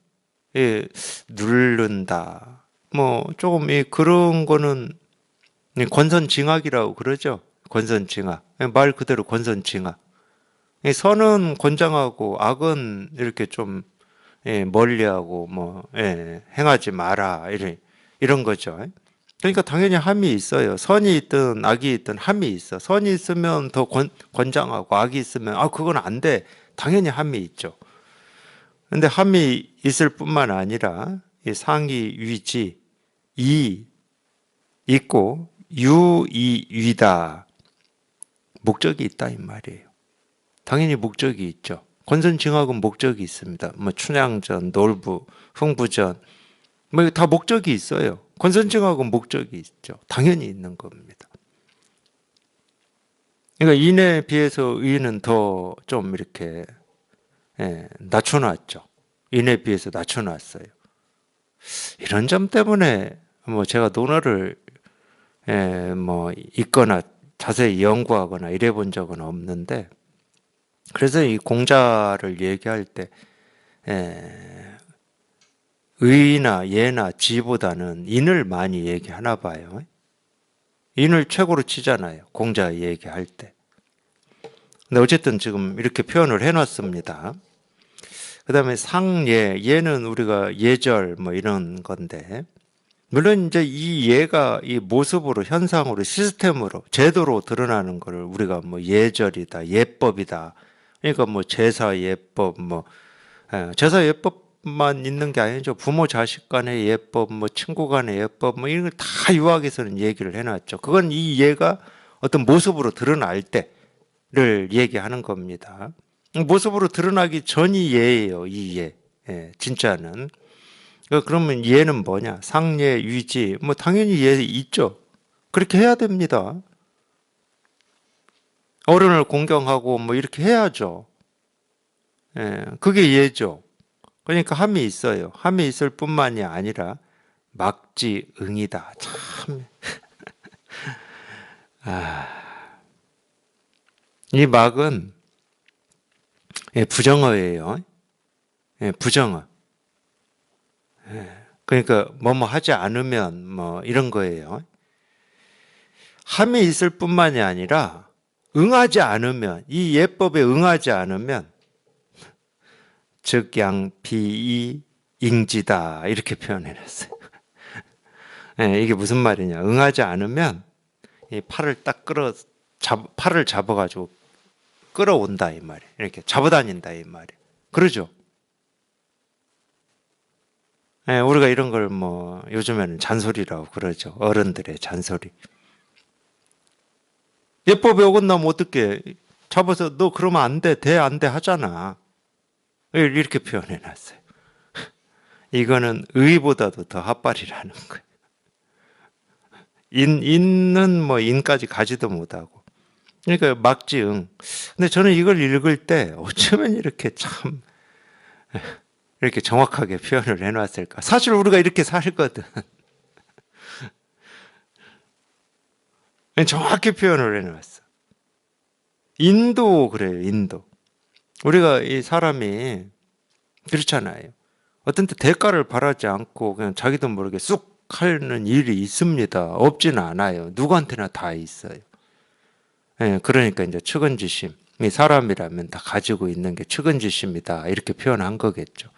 예, 누른다. 뭐, 조금, 그런 거는 권선징악이라고 그러죠. 권선징악. 말 그대로 권선징악. 선은 권장하고, 악은 이렇게 좀, 멀리하고, 뭐, 행하지 마라. 이런 거죠. 그러니까 당연히 함이 있어요. 선이 있든 악이 있든 함이 있어. 선이 있으면 더 권장하고, 악이 있으면, 그건 안 돼. 당연히 함이 있죠. 근데 함이 있을 뿐만 아니라 이 상이 위지 이 있고 유이 위다 목적이 있다 이 말이에요. 당연히 목적이 있죠. 권선징악은 목적이 있습니다. 뭐 춘향전, 놀부, 흥부전 뭐 다 목적이 있어요. 권선징악은 목적이 있죠. 당연히 있는 겁니다. 그러니까 인에 비해서 의는 더 좀 이렇게 낮춰놨죠. 인에 비해서 낮춰놨어요. 이런 점 때문에 뭐 제가 논어를 뭐 읽거나 자세히 연구하거나 이래 본 적은 없는데, 그래서 이 공자를 얘기할 때 의나 예나 지보다는 인을 많이 얘기하나 봐요. 인을 최고로 치잖아요, 공자 얘기할 때. 근데 어쨌든 지금 이렇게 표현을 해놨습니다. 그 다음에 상예, 예는 우리가 예절 뭐 이런 건데, 물론 이제 이 예가 이 모습으로, 현상으로, 시스템으로, 제도로 드러나는 거를 우리가 뭐 예절이다, 예법이다. 그러니까 뭐 제사 예법, 뭐 제사 예법만 있는 게 아니죠. 부모 자식 간의 예법, 뭐 친구 간의 예법, 뭐 이런 걸 다 유학에서는 얘기를 해놨죠. 그건 이 예가 어떤 모습으로 드러날 때를 얘기하는 겁니다. 모습으로 드러나기 전이 예예요, 이 예. 진짜는. 그러면 예는 뭐냐? 상예, 위지. 뭐 당연히 예 있죠. 그렇게 해야 됩니다. 어른을 공경하고 뭐 이렇게 해야죠. 그게 예죠. 그러니까 함이 있어요. 함이 있을 뿐만이 아니라 막지응이다. 참. 이 막은 부정어예요. 부정어. 그러니까 뭐뭐 하지 않으면 뭐 이런 거예요. 함이 있을 뿐만이 아니라 응하지 않으면, 이 예법에 응하지 않으면 즉양 비이 잉지다 이렇게 표현해놨어요. 이게 무슨 말이냐? 응하지 않으면 이 팔을 딱 팔을 잡아가지고 끌어온다 이 말이에요. 이렇게 잡아다닌다 이 말이에요. 그러죠? 우리가 이런 걸 뭐 요즘에는 잔소리라고 그러죠. 어른들의 잔소리. 예법에 어긋나면 어떻게 잡아서 너 그러면 안 돼, 돼, 안 돼 하잖아. 이렇게 표현해 놨어요. 이거는 의보다도 더 핫발이라는 거예요. 인은 뭐 인까지 가지도 못하고. 그러니까 막지응. 근데 저는 이걸 읽을 때 어쩌면 이렇게 참 이렇게 정확하게 표현을 해놨을까. 사실 우리가 이렇게 살거든. 정확히 표현을 해놨어. 인도 그래요. 인도. 우리가 이 사람이 그렇잖아요. 어떤 때 대가를 바라지 않고 그냥 자기도 모르게 쑥 하는 일이 있습니다. 없지는 않아요. 누구한테나 다 있어요. 예, 그러니까 이제 측은지심. 이 사람이라면 다 가지고 있는 게 측은지심이다. 이렇게 표현한 거겠죠.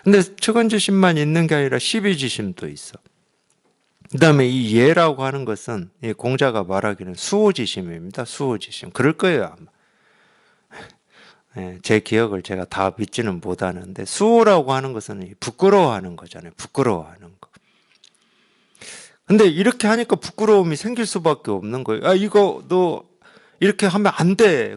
근데 측은지심만 있는 게 아니라 시비지심도 있어. 그 다음에 이 예라고 하는 것은 이 공자가 말하기는 수호지심입니다. 수호지심. 그럴 거예요, 아마. 예, 제 기억을 제가 다 믿지는 못하는데, 수호라고 하는 것은 부끄러워하는 거잖아요. 부끄러워하는 거. 근데 이렇게 하니까 부끄러움이 생길 수밖에 없는 거예요. 아, 이거 너 이렇게 하면 안 돼.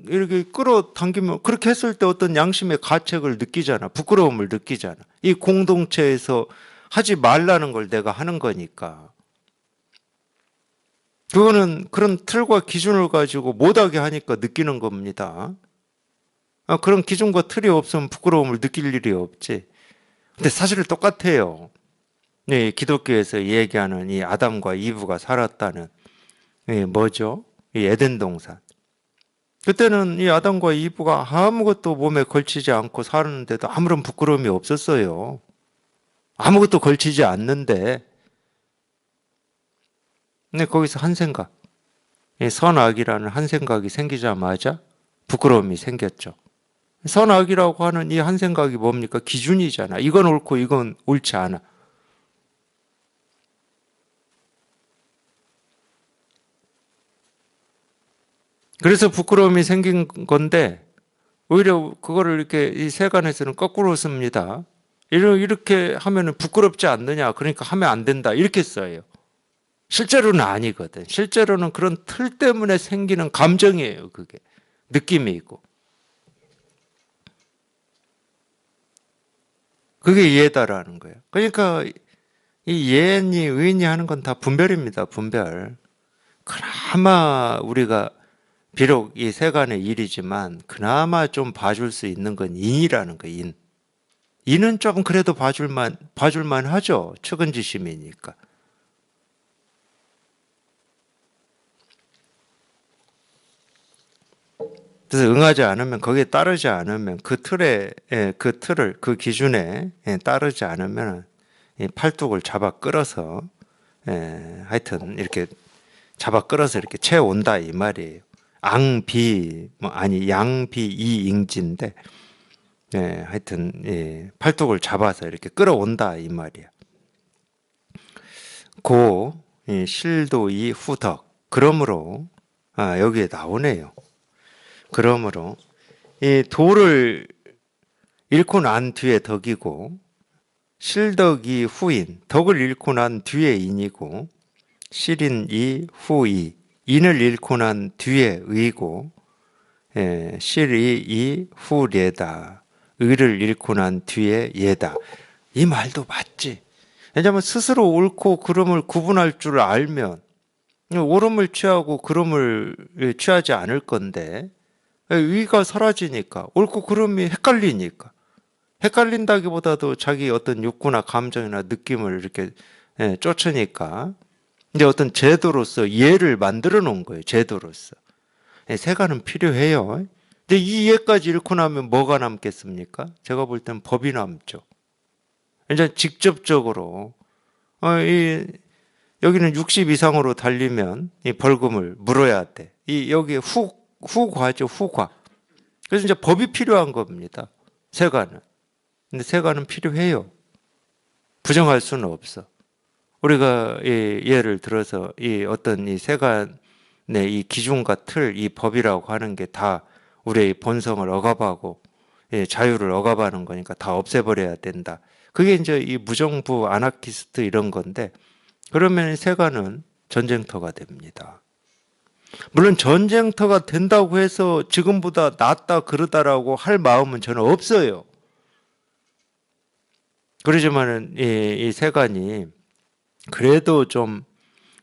이렇게 끌어당기면, 그렇게 했을 때 어떤 양심의 가책을 느끼잖아. 부끄러움을 느끼잖아. 이 공동체에서 하지 말라는 걸 내가 하는 거니까. 그거는 그런 틀과 기준을 가지고 못하게 하니까 느끼는 겁니다. 그런 기준과 틀이 없으면 부끄러움을 느낄 일이 없지. 근데 사실은 똑같아요. 네, 기독교에서 얘기하는 이 아담과 이브가 살았다는 뭐죠? 이 에덴 동산. 그때는 이 아담과 이브가 아무것도 몸에 걸치지 않고 사는데도 아무런 부끄러움이 없었어요. 아무것도 걸치지 않는데, 근데 거기서 한 생각, 선악이라는 한 생각이 생기자마자 부끄러움이 생겼죠. 선악이라고 하는 이 한 생각이 뭡니까? 기준이잖아. 이건 옳고 이건 옳지 않아. 그래서 부끄러움이 생긴 건데, 오히려 그거를 이렇게 이 세간에서는 거꾸로 씁니다. 이렇게 하면은 부끄럽지 않느냐. 그러니까 하면 안 된다. 이렇게 써요. 실제로는 아니거든. 실제로는 그런 틀 때문에 생기는 감정이에요. 그게. 느낌이 있고. 그게 예다라는 거예요. 그러니까 이 예니 의니 하는 건 다 분별입니다. 분별. 그나마 우리가 비록 이 세간의 일이지만 그나마 좀 봐줄 수 있는 건 인이라는 거예요. 인. 인은 조금 그래도 봐줄만 하죠. 측은지심이니까. 그래서 응하지 않으면, 거기에 따르지 않으면, 그 기준에 따르지 않으면 이 팔뚝을 잡아 끌어서, 하여튼 이렇게 잡아 끌어서 이렇게 채운다 이 말이에요. 양비 이잉지인데, 하여튼 팔뚝을 잡아서 이렇게 끌어온다 이 말이야. 실도이 후덕. 그러므로 여기에 나오네요. 그러므로 이 도를 잃고 난 뒤에 덕이고, 실덕이 후인, 덕을 잃고 난 뒤에 인이고, 실인이 후이, 인을 잃고 난 뒤에 의고, 실이 이 후례다, 의를 잃고 난 뒤에 예다. 이 말도 맞지. 왜냐하면 스스로 옳고 그름을 구분할 줄 알면 옳음을 취하고 그름을 취하지 않을 건데, 의가 사라지니까, 옳고 그름이 헷갈리니까, 헷갈린다기보다도 자기 어떤 욕구나 감정이나 느낌을 이렇게 쫓으니까 이제 어떤 제도로서 예를 만들어 놓은 거예요. 제도로서. 세간은 필요해요. 근데 이 예까지 잃고 나면 뭐가 남겠습니까? 제가 볼 땐 법이 남죠. 이제 직접적으로 여기는 60 이상으로 달리면 이 벌금을 물어야 돼. 여기에 후과죠, 후과. 그래서 이제 법이 필요한 겁니다. 세간은. 근데 세간은 필요해요. 부정할 수는 없어. 우리가 예를 들어서 어떤 이 세간의 이 기준과 틀, 이 법이라고 하는 게 다 우리의 본성을 억압하고 자유를 억압하는 거니까 다 없애버려야 된다. 그게 이제 이 무정부 아나키스트 이런 건데, 그러면 세간은 전쟁터가 됩니다. 물론 전쟁터가 된다고 해서 지금보다 낫다 그러다라고 할 마음은 저는 없어요. 그러지만은 이 세간이 그래도 좀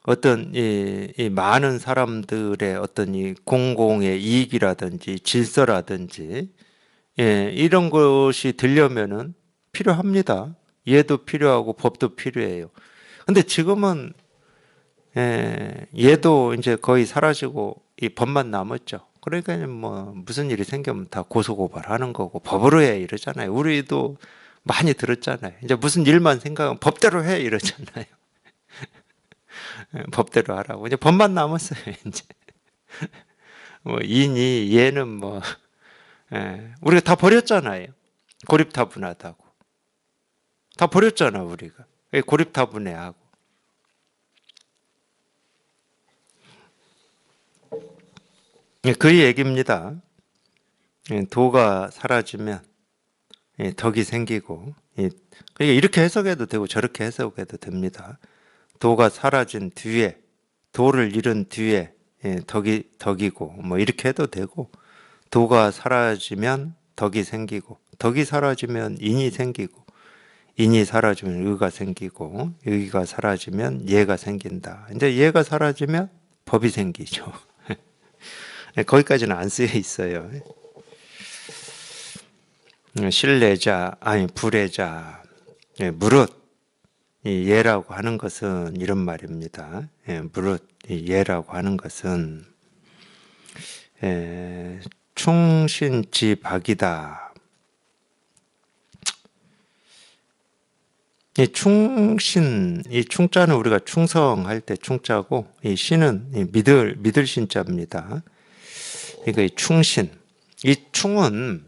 어떤 이 많은 사람들의 어떤 이 공공의 이익이라든지 질서라든지 이런 것이 되려면은 필요합니다. 예도 필요하고 법도 필요해요. 근데 지금은 예도 이제 거의 사라지고 이 법만 남았죠. 그러니까 뭐 무슨 일이 생기면 다 고소고발하는 거고 법으로 해 이러잖아요. 우리도 많이 들었잖아요. 이제 무슨 일만 생각하면 법대로 해 이러잖아요. 법대로 하라고. 이제 법만 남았어요. 이제 뭐 인이 예는 뭐 우리가 다 버렸잖아요. 고립타분하다고. 다 버렸잖아 우리가. 고립타분해하고. 그 얘기입니다. 도가 사라지면 덕이 생기고, 그러니까 이렇게 해석해도 되고 저렇게 해석해도 됩니다. 도가 사라진 뒤에, 도를 잃은 뒤에 덕이고, 뭐 이렇게 해도 되고, 도가 사라지면 덕이 생기고, 덕이 사라지면 인이 생기고, 인이 사라지면 의가 생기고, 의가 사라지면 예가 생긴다. 이제 예가 사라지면 법이 생기죠. 거기까지는 안 쓰여 있어요. 신뢰자, 아니 불의자, 무릇 이 예라고 하는 것은 이런 말입니다. 무릇 이 예라고 하는 것은 충신지박이다. 이 충신, 이 충자는 우리가 충성할 때 충자고, 이 신은 이 믿을 신자입니다. 그러니까 이 충신, 이 충은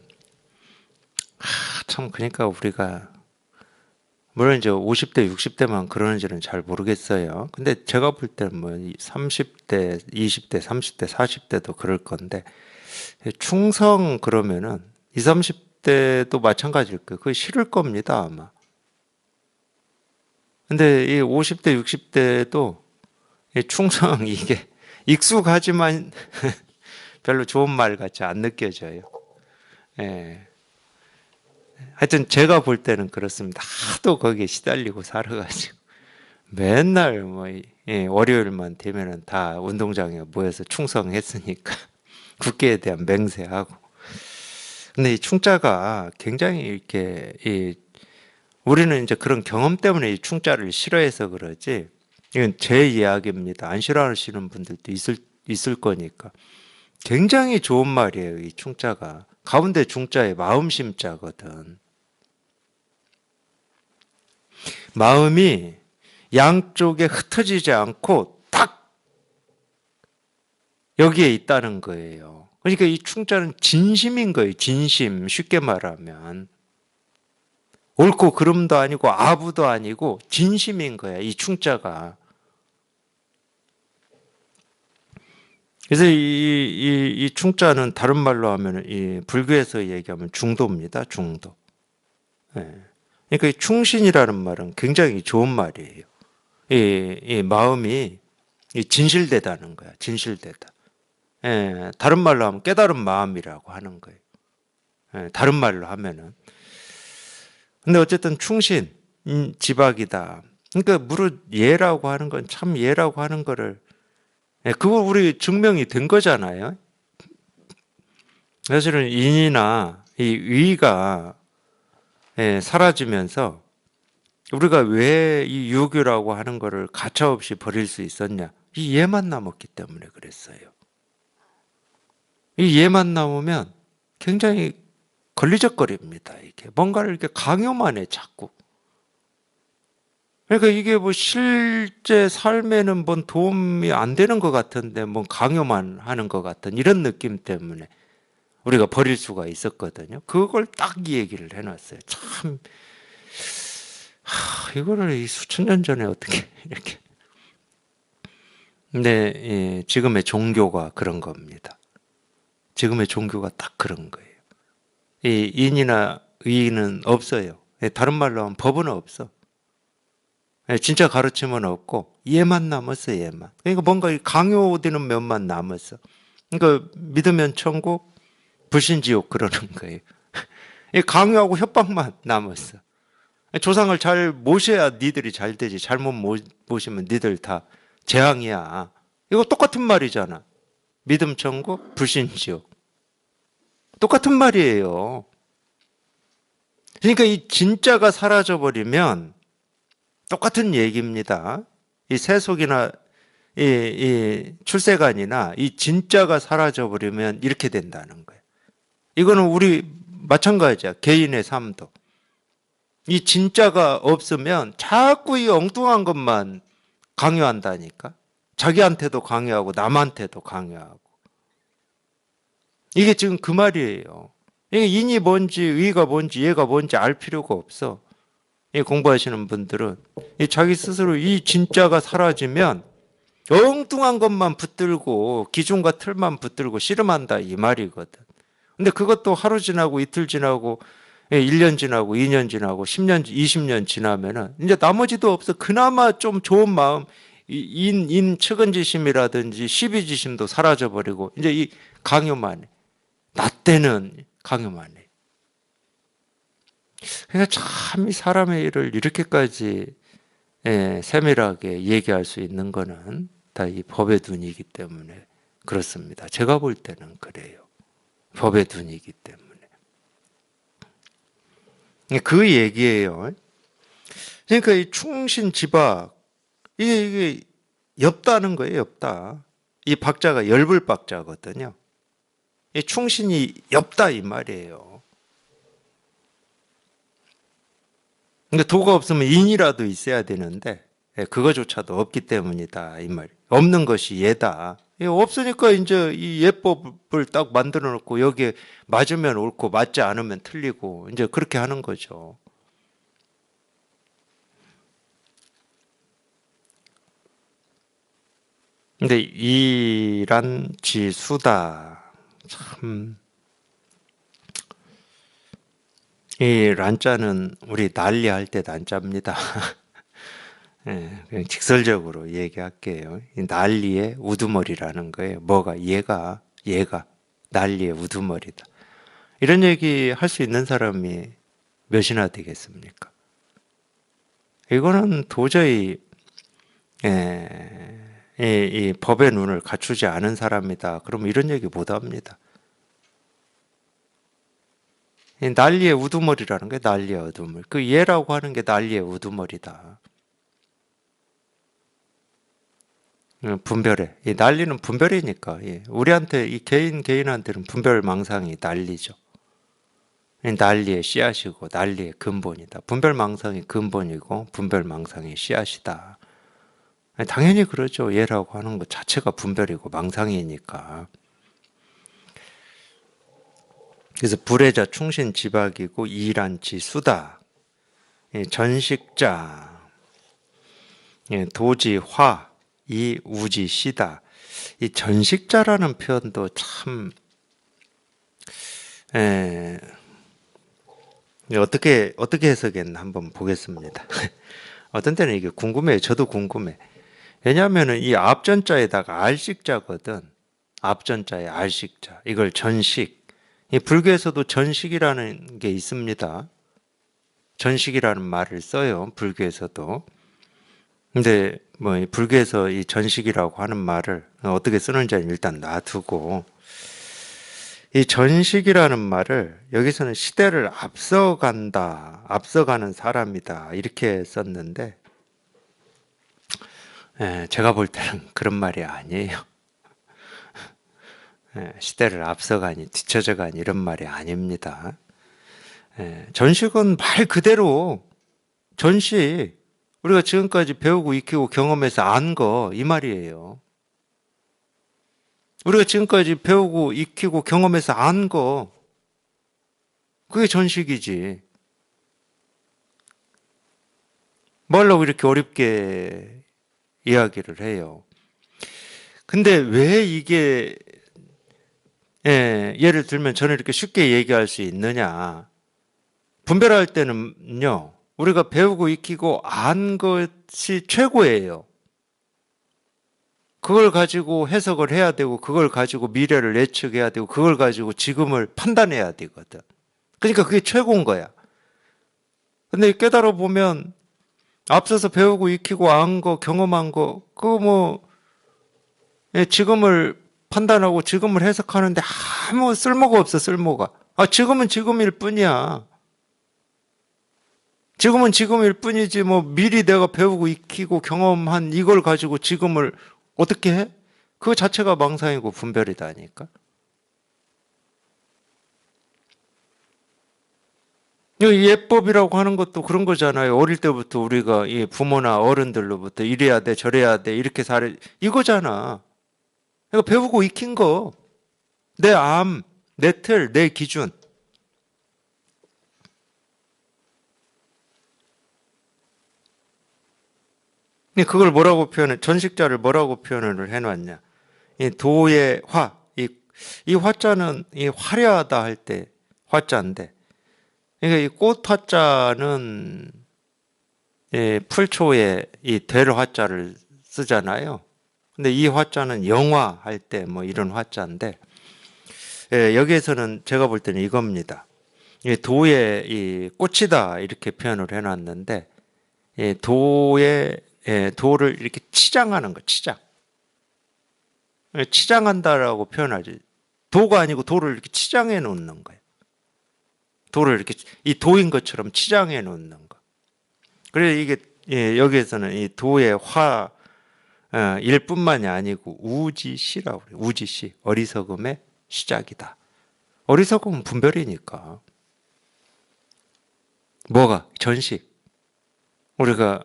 참 그러니까 우리가 물론 이제 50대, 60대만 그러는지는 잘 모르겠어요. 근데 제가 볼 때는 뭐 30대, 20대, 30대, 40대도 그럴 건데 충성 그러면은 20, 30대도 마찬가지일 거예요. 그게 싫을 겁니다, 아마. 근데 이 50대, 60대도 충성 이게 익숙하지만 별로 좋은 말 같이 안 느껴져요. 예. 하여튼 제가 볼 때는 그렇습니다. 하도 거기에 시달리고 살아가지고 맨날 뭐 월요일만 되면은 다 운동장에 모여서 충성했으니까 국기에 대한 맹세하고. 근데 이 충자가 굉장히 이렇게 우리는 이제 그런 경험 때문에 이 충자를 싫어해서 그러지. 이건 제 이야기입니다. 안 싫어하시는 분들도 있을 거니까. 굉장히 좋은 말이에요, 이 충자가. 가운데 중자에 마음심자거든. 마음이 양쪽에 흩어지지 않고 딱 여기에 있다는 거예요. 그러니까 이 충자는 진심인 거예요. 진심. 쉽게 말하면. 옳고 그름도 아니고 아부도 아니고 진심인 거야. 이 충자가. 그래서 이 충자는 다른 말로 하면 이 불교에서 얘기하면 중도입니다. 중도. 그러니까 이 충신이라는 말은 굉장히 좋은 말이에요. 이 마음이 진실되다는 거야. 진실되다. 다른 말로 하면 깨달은 마음이라고 하는 거예요. 다른 말로 하면은. 근데 어쨌든 충신, 지박이다. 그러니까 무릇 예라고 하는 건 참 예라고 하는 거를 그거 우리 증명이 된 거잖아요. 사실은 인이나 이 의가 사라지면서 우리가 왜 이 유교라고 하는 거를 가차없이 버릴 수 있었냐? 이 예만 남았기 때문에 그랬어요. 이 예만 남으면 굉장히 걸리적거립니다. 이게 뭔가를 이렇게 강요만 해 자꾸. 그러니까 이게 뭐 실제 삶에는 뭔 도움이 안 되는 것 같은데 뭔 강요만 하는 것 같은 이런 느낌 때문에 우리가 버릴 수가 있었거든요. 그걸 딱 이 얘기를 해놨어요. 참 이거를 이 수천 년 전에 어떻게 이렇게. 근데 지금의 종교가 그런 겁니다. 지금의 종교가 딱 그런 거예요. 이 인이나 의는 없어요. 다른 말로 하면 법은 없어. 진짜 가르침은 없고 얘만 남았어. 얘만. 그러니까 뭔가 강요되는 면만 남았어. 그러니까 믿으면 천국, 불신지옥 그러는 거예요. 강요하고 협박만 남았어. 조상을 잘 모셔야 니들이 잘 되지. 잘못 모시면 니들 다 재앙이야. 이거 똑같은 말이잖아. 믿음 천국, 불신 지옥. 똑같은 말이에요. 그러니까 이 진짜가 사라져버리면 똑같은 얘기입니다. 이 세속이나 이 출세관이나 이 진짜가 사라져버리면 이렇게 된다는 거예요. 이거는 우리 마찬가지야. 개인의 삶도. 이 진짜가 없으면 자꾸 이 엉뚱한 것만 강요한다니까. 자기한테도 강요하고 남한테도 강요하고. 이게 지금 그 말이에요. 이게 인이 뭔지 의가 뭔지 얘가 뭔지 알 필요가 없어. 이 공부하시는 분들은 이 자기 스스로 이 진짜가 사라지면 엉뚱한 것만 붙들고 기준과 틀만 붙들고 씨름한다 이 말이거든. 근데 그것도 하루 지나고 이틀 지나고 1년 지나고 2년 지나고 10년 20년 지나면은 이제 나머지도 없어. 그나마 좀 좋은 마음 측은지심이라든지 시비지심도 사라져버리고 이제 이 강요만 해. 나 때는 강요만 해. 그러니까 참 이 사람의 일을 이렇게까지 세밀하게 얘기할 수 있는 거는 다 이 법의 눈이기 때문에 그렇습니다. 제가 볼 때는 그래요. 법의 눈이기 때문에. 그 얘기예요. 그러니까 이 충신지박 이게 엽다는 거예요. 엽다. 이 박자가 열불 박자거든요. 이 충신이 엽다 이 말이에요. 그러니까 도가 없으면 인이라도 있어야 되는데 그거조차도 없기 때문이다 이 말. 없는 것이 예다. 없으니까 이제 이 예법을 딱 만들어 놓고 여기에 맞으면 옳고 맞지 않으면 틀리고 이제 그렇게 하는 거죠. 근데 이란 지수다. 참. 이 란자는 우리 난리할 때 난자입니다. 그냥 직설적으로 얘기할게요. 이 난리의 우두머리라는 거예요. 뭐가 얘가 난리의 우두머리다. 이런 얘기 할 수 있는 사람이 몇이나 되겠습니까? 이거는 도저히 이 법의 눈을 갖추지 않은 사람이다. 그러면 이런 얘기 못 합니다. 이 난리의 우두머리라는 게 난리의 우두머리. 그 얘라고 하는 게 난리의 우두머리다. 분별해. 이 난리는 분별이니까. 우리한테 이 개인한테는 분별망상이 난리죠. 난리의 씨앗이고 난리의 근본이다. 분별망상이 근본이고 분별망상이 씨앗이다. 당연히 그러죠. 얘라고 하는 것 자체가 분별이고 망상이니까. 그래서 불의자 충신지박이고 이란지 수다. 전식자 도지화 이 우지시다. 이 전식자라는 표현도 참 어떻게 해석했나 한번 보겠습니다. 어떤 때는 이게 궁금해요. 저도 궁금해. 왜냐하면 이 앞전자에다가 알식자거든. 앞전자에 알식자. 이걸 전식. 이 불교에서도 전식이라는 게 있습니다. 전식이라는 말을 써요. 불교에서도. 근데 뭐 불교에서 이 전식이라고 하는 말을 어떻게 쓰는지는 일단 놔두고 이 전식이라는 말을 여기서는 시대를 앞서가는 사람이다 이렇게 썼는데 제가 볼 때는 그런 말이 아니에요. 시대를 앞서가니 뒤처져가니 이런 말이 아닙니다. 전식은 말 그대로 전식 우리가 지금까지 배우고 익히고 경험해서 안 거 이 말이에요. 우리가 지금까지 배우고 익히고 경험해서 안 거 그게 전식이지. 뭐라고 이렇게 어렵게 이야기를 해요. 근데 왜 이게 예를 들면 저는 이렇게 쉽게 얘기할 수 있느냐. 분별할 때는요. 우리가 배우고 익히고 안 것이 최고예요. 그걸 가지고 해석을 해야 되고 그걸 가지고 미래를 예측해야 되고 그걸 가지고 지금을 판단해야 되거든. 그러니까 그게 최고인 거야. 근데 깨달아 보면 앞서서 배우고 익히고 안 거, 경험한 거, 그거 뭐, 예, 지금을 판단하고 지금을 해석하는데 아무 쓸모가 없어, 쓸모가. 아, 지금은 지금일 뿐이야. 지금은 지금일 뿐이지, 뭐, 미리 내가 배우고 익히고 경험한 이걸 가지고 지금을 어떻게 해? 그 자체가 망상이고 분별이다니까. 이 예법이라고 하는 것도 그런 거잖아요. 어릴 때부터 우리가 이 부모나 어른들로부터 이래야 돼, 저래야 돼, 이렇게 살아, 이거잖아. 그러니까 배우고 익힌 거. 내 암, 내 틀, 내 기준. 근데 그걸 뭐라고 표현해? 전식자를 뭐라고 표현을 해놨냐? 이 도의 화, 이 화자는 이 화려하다 할 때 화자인데, 그러니까 이 꽃 화자는 풀초에 이 될 화자를 쓰잖아요. 근데 이 화자는 영화 할 때 뭐 이런 화자인데, 여기에서는 제가 볼 때는 이겁니다. 이 도의 이 꽃이다 이렇게 표현을 해놨는데, 도를 이렇게 치장하는 거, 치장. 치장한다라고 표현하지. 도가 아니고 도를 이렇게 치장해 놓는 거예요. 도를 이렇게 이 도인 것처럼 치장해 놓는 거. 그래서 이게 여기에서는 이 도의 화 일뿐만이 아니고 우지시라고 그래요. 우지시 어리석음의 시작이다. 어리석음은 분별이니까. 뭐가 전식 우리가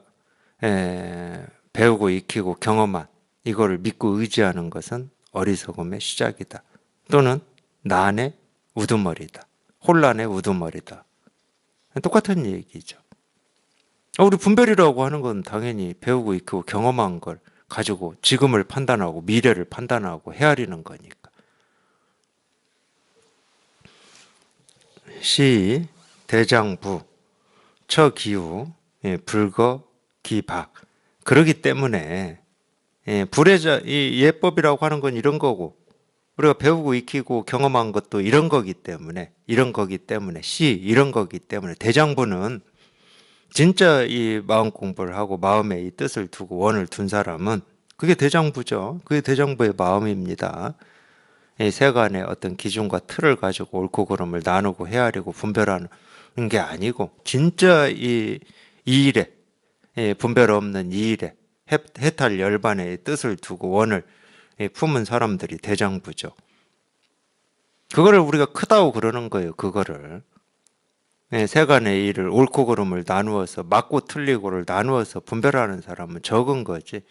배우고 익히고 경험한 이거를 믿고 의지하는 것은 어리석음의 시작이다. 또는 난의 우두머리다. 혼란의 우두머리다. 똑같은 얘기죠. 우리 분별이라고 하는 건 당연히 배우고 익히고 경험한 걸 가지고 지금을 판단하고 미래를 판단하고 헤아리는 거니까. 시, 대장부, 처기후, 불거, 기박. 그러기 때문에 이 예법이라고 하는 건 이런 거고 우리가 배우고 익히고 경험한 것도 이런 거기 때문에 시 이런 거기 때문에 대장부는 진짜 이 마음 공부를 하고 마음에 이 뜻을 두고 원을 둔 사람은 그게 대장부죠. 그게 대장부의 마음입니다. 이 세간의 어떤 기준과 틀을 가지고 옳고 그름을 나누고 헤아리고 분별하는 게 아니고 진짜 이 일에 분별 없는 이 일에 해탈 열반의 뜻을 두고 원을 품은 사람들이 대장부죠. 그거를 우리가 크다고 그러는 거예요. 그거를 세간의 일을 옳고 그름을 나누어서 맞고 틀리고를 나누어서 분별하는 사람은 적은 거지.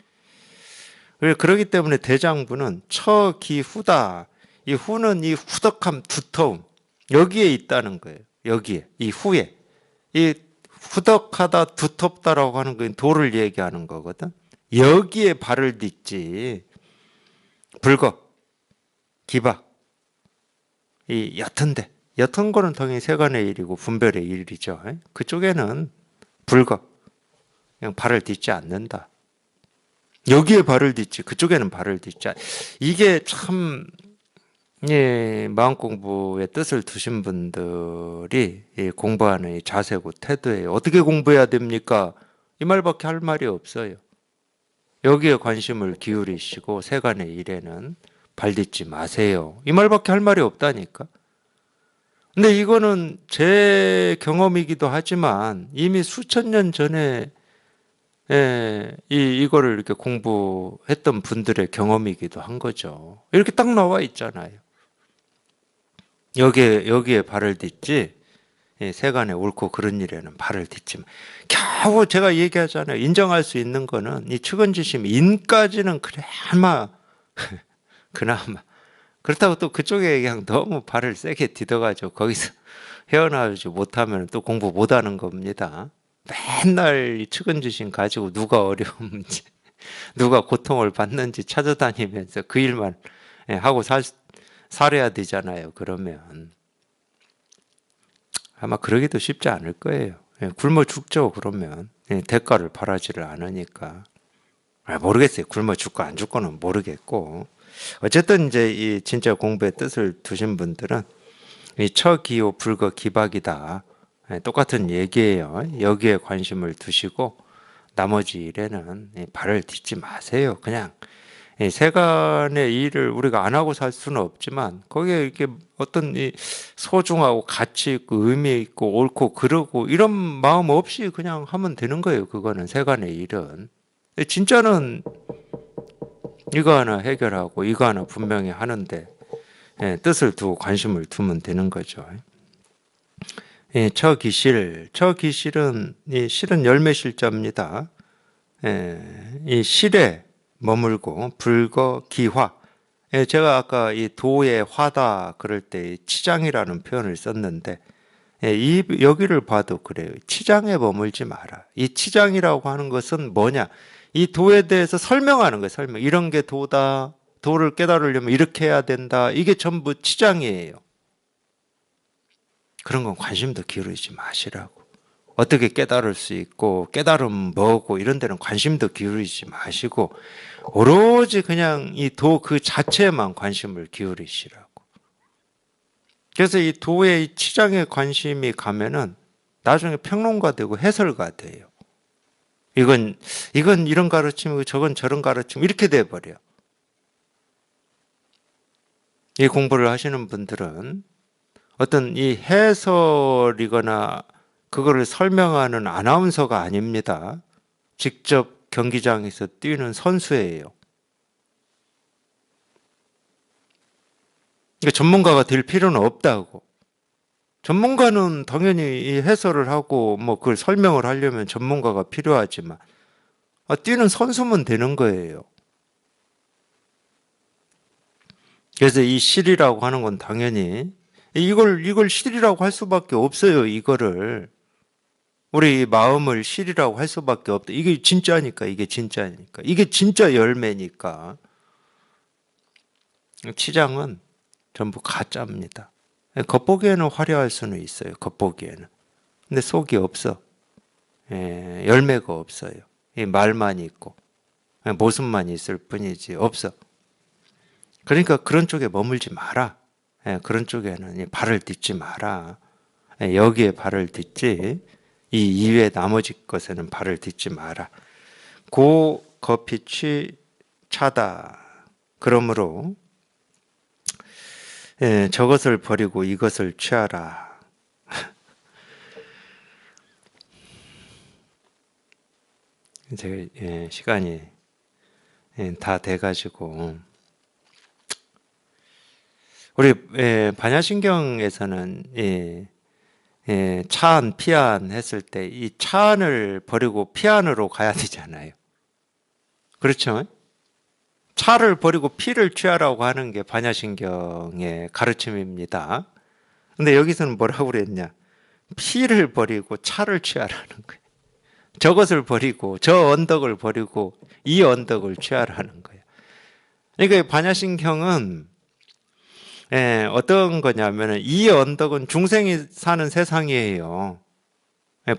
그렇기 때문에 대장부는 처기후다. 이 후는 이 후덕함, 두터움 여기에 있다는 거예요. 여기에 이 후에 이 후덕하다, 두텁다라고 하는 건 도를 얘기하는 거거든. 여기에 발을 딛지. 불거, 기박, 이 옅은 거는 당연히 세간의 일이고 분별의 일이죠. 그쪽에는 불거, 그냥 발을 딛지 않는다. 여기에 발을 딛지, 그쪽에는 발을 딛지. 이게 참 마음 공부의 뜻을 두신 분들이 공부하는 이 자세고 태도예요. 어떻게 공부해야 됩니까? 이 말밖에 할 말이 없어요. 여기에 관심을 기울이시고 세간의 일에는 발딛지 마세요. 이 말밖에 할 말이 없다니까. 근데 이거는 제 경험이기도 하지만 이미 수천 년 전에 이거를 이렇게 공부했던 분들의 경험이기도 한 거죠. 이렇게 딱 나와 있잖아요. 여기에 발을 딛지 세간에 옳고 그른 일에는 발을 딛지 마. 겨우 제가 얘기하잖아요. 인정할 수 있는 거는 이 측은지심 인까지는 그래 아마 그나마 그렇다고 또 그쪽에 그냥 너무 발을 세게 디뎌가지고 거기서 헤어나오지 못하면 또 공부 못하는 겁니다. 맨날 이 측은지심 가지고 누가 어려운지 누가 고통을 받는지 찾아다니면서 그 일만 하고 살아야 되잖아요. 그러면 아마 그러기도 쉽지 않을 거예요. 굶어 죽죠. 그러면 대가를 바라지를 않으니까. 모르겠어요. 굶어 죽고 안 죽고는 모르겠고 어쨌든 이제 이 진짜 공부의 뜻을 두신 분들은 이 처기호 불거 기박이다. 똑같은 얘기예요. 여기에 관심을 두시고 나머지 일에는 발을 딛지 마세요. 그냥 세간의 일을 우리가 안 하고 살 수는 없지만 거기에 이렇게 어떤 이 소중하고 가치 있고 의미 있고 옳고 그르고 이런 마음 없이 그냥 하면 되는 거예요. 그거는 세간의 일은. 진짜는 이거 하나 해결하고 이거 하나 분명히 하는데 뜻을 두고 관심을 두면 되는 거죠. 처기실은 이 실은 열매 실자입니다. 이 실에 머물고 불거 기화. 제가 아까 이 도의 화다 그럴 때 치장이라는 표현을 썼는데 여기를 봐도 그래요. 치장에 머물지 마라. 이 치장이라고 하는 것은 뭐냐? 이 도에 대해서 설명하는 거예요. 설명. 이런 게 도다. 도를 깨달으려면 이렇게 해야 된다. 이게 전부 치장이에요. 그런 건 관심도 기울이지 마시라고. 어떻게 깨달을 수 있고 깨달음 뭐고 이런 데는 관심도 기울이지 마시고 오로지 그냥 이 도 그 자체에만 관심을 기울이시라고. 그래서 이 도의 이 치장에 관심이 가면은 나중에 평론가 되고 해설가 돼요. 이건 이런 가르침이고 저건 저런 가르침 이렇게 돼 버려. 이 공부를 하시는 분들은 어떤 이 해설이거나 그거를 설명하는 아나운서가 아닙니다. 직접 경기장에서 뛰는 선수예요. 그러니까 전문가가 될 필요는 없다고. 전문가는 당연히 이 해설을 하고 뭐 그걸 설명을 하려면 전문가가 필요하지만 뛰는 선수면 되는 거예요. 그래서 이 실이라고 하는 건 당연히 이걸 실이라고 할 수밖에 없어요. 이거를 우리 마음을 실이라고 할 수밖에 없다. 이게 진짜니까 이게 진짜 열매니까. 치장은 전부 가짜입니다. 겉보기에는 화려할 수는 있어요. 겉보기에는. 근데 속이 없어. 열매가 없어요. 말만 있고 모습만 있을 뿐이지 없어. 그러니까 그런 쪽에 머물지 마라. 그런 쪽에는 발을 딛지 마라. 여기에 발을 딛지 이 이외 나머지 것에는 발을 딛지 마라. 고 거피취 차다. 그러므로 저것을 버리고 이것을 취하라. 제가 시간이 다 돼가지고 우리 반야신경에서는 차안, 피안 했을 때 이 차안을 버리고 피안으로 가야 되잖아요. 그렇죠? 차를 버리고 피를 취하라고 하는 게 반야신경의 가르침입니다. 근데 여기서는 뭐라고 그랬냐? 피를 버리고 차를 취하라는 거예요. 저것을 버리고 저 언덕을 버리고 이 언덕을 취하라는 거예요. 그러니까 반야신경은 어떤 거냐면은 이 언덕은 중생이 사는 세상이에요.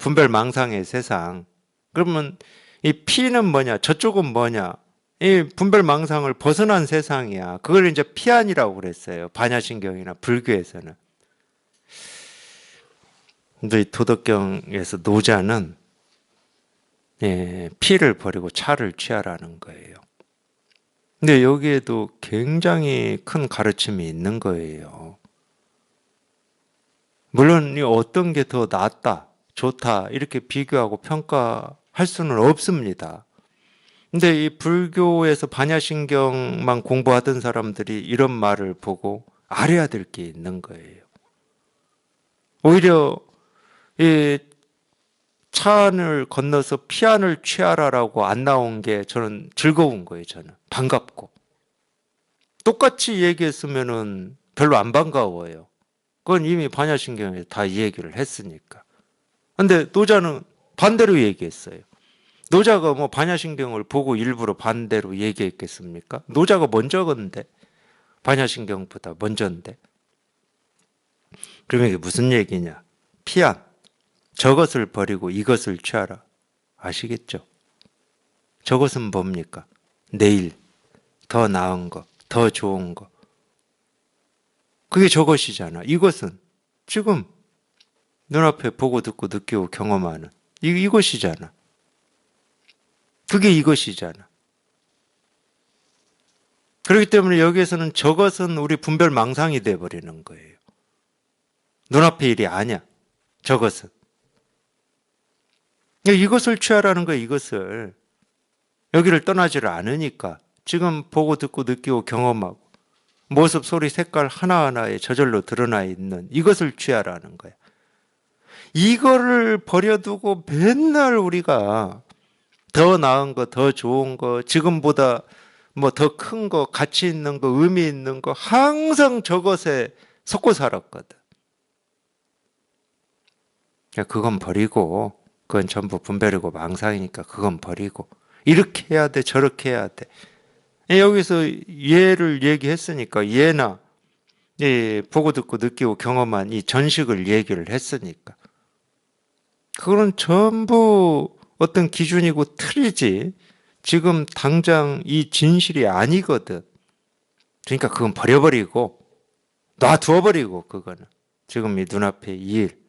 분별망상의 세상. 그러면 이 피는 뭐냐? 저쪽은 뭐냐? 이 분별망상을 벗어난 세상이야. 그걸 이제 피안이라고 그랬어요. 반야신경이나 불교에서는. 근데 도덕경에서 노자는 피를 버리고 차를 취하라는 거예요. 근데 여기에도 굉장히 큰 가르침이 있는 거예요. 물론 어떤 게 더 낫다, 좋다 이렇게 비교하고 평가할 수는 없습니다. 근데 이 불교에서 반야신경만 공부하던 사람들이 이런 말을 보고 알아야 될 게 있는 거예요. 오히려 이 차안을 건너서 피안을 취하라라고 안 나온 게 저는 즐거운 거예요. 저는 반갑고 똑같이 얘기했으면은 별로 안 반가워요. 그건 이미 반야신경에서 다 이 얘기를 했으니까. 근데 노자는 반대로 얘기했어요. 노자가 뭐 반야신경을 보고 일부러 반대로 얘기했겠습니까? 노자가 먼저건데 반야신경보다 먼저인데. 그러면 이게 무슨 얘기냐? 피안. 저것을 버리고 이것을 취하라. 아시겠죠? 저것은 뭡니까? 내일 더 나은 거, 더 좋은 거. 그게 저것이잖아. 이것은 지금 눈앞에 보고 듣고 느끼고 경험하는 이것이잖아. 그게 이것이잖아. 그렇기 때문에 여기에서는 저것은 우리 분별망상이 돼버리는 거예요. 눈앞의 일이 아니야. 저것은. 이것을 취하라는 거예요. 이것을. 여기를 떠나지를 않으니까 지금 보고 듣고 느끼고 경험하고 모습, 소리, 색깔 하나하나에 저절로 드러나 있는 이것을 취하라는 거야. 이거를 버려두고 맨날 우리가 더 나은 거, 더 좋은 거, 지금보다 뭐 더 큰 거, 가치 있는 거, 의미 있는 거 항상 저것에 속고 살았거든. 그건 버리고 그건 전부 분별이고 망상이니까 그건 버리고 이렇게 해야 돼, 저렇게 해야 돼. 여기서 예를 얘기했으니까 예나 보고 듣고 느끼고 경험한 이 전식을 얘기를 했으니까 그거는 전부 어떤 기준이고 틀이지 지금 당장 이 진실이 아니거든. 그러니까 그건 버려버리고 놔두어버리고 그거는 지금 이 눈앞에 이 일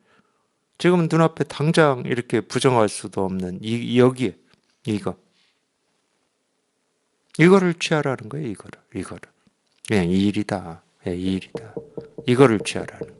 지금 눈앞에 당장 이렇게 부정할 수도 없는 여기에 이거를 취하라는 거예요. 이거를 그냥 이 일이다. 이 일이다. 이거를 취하라는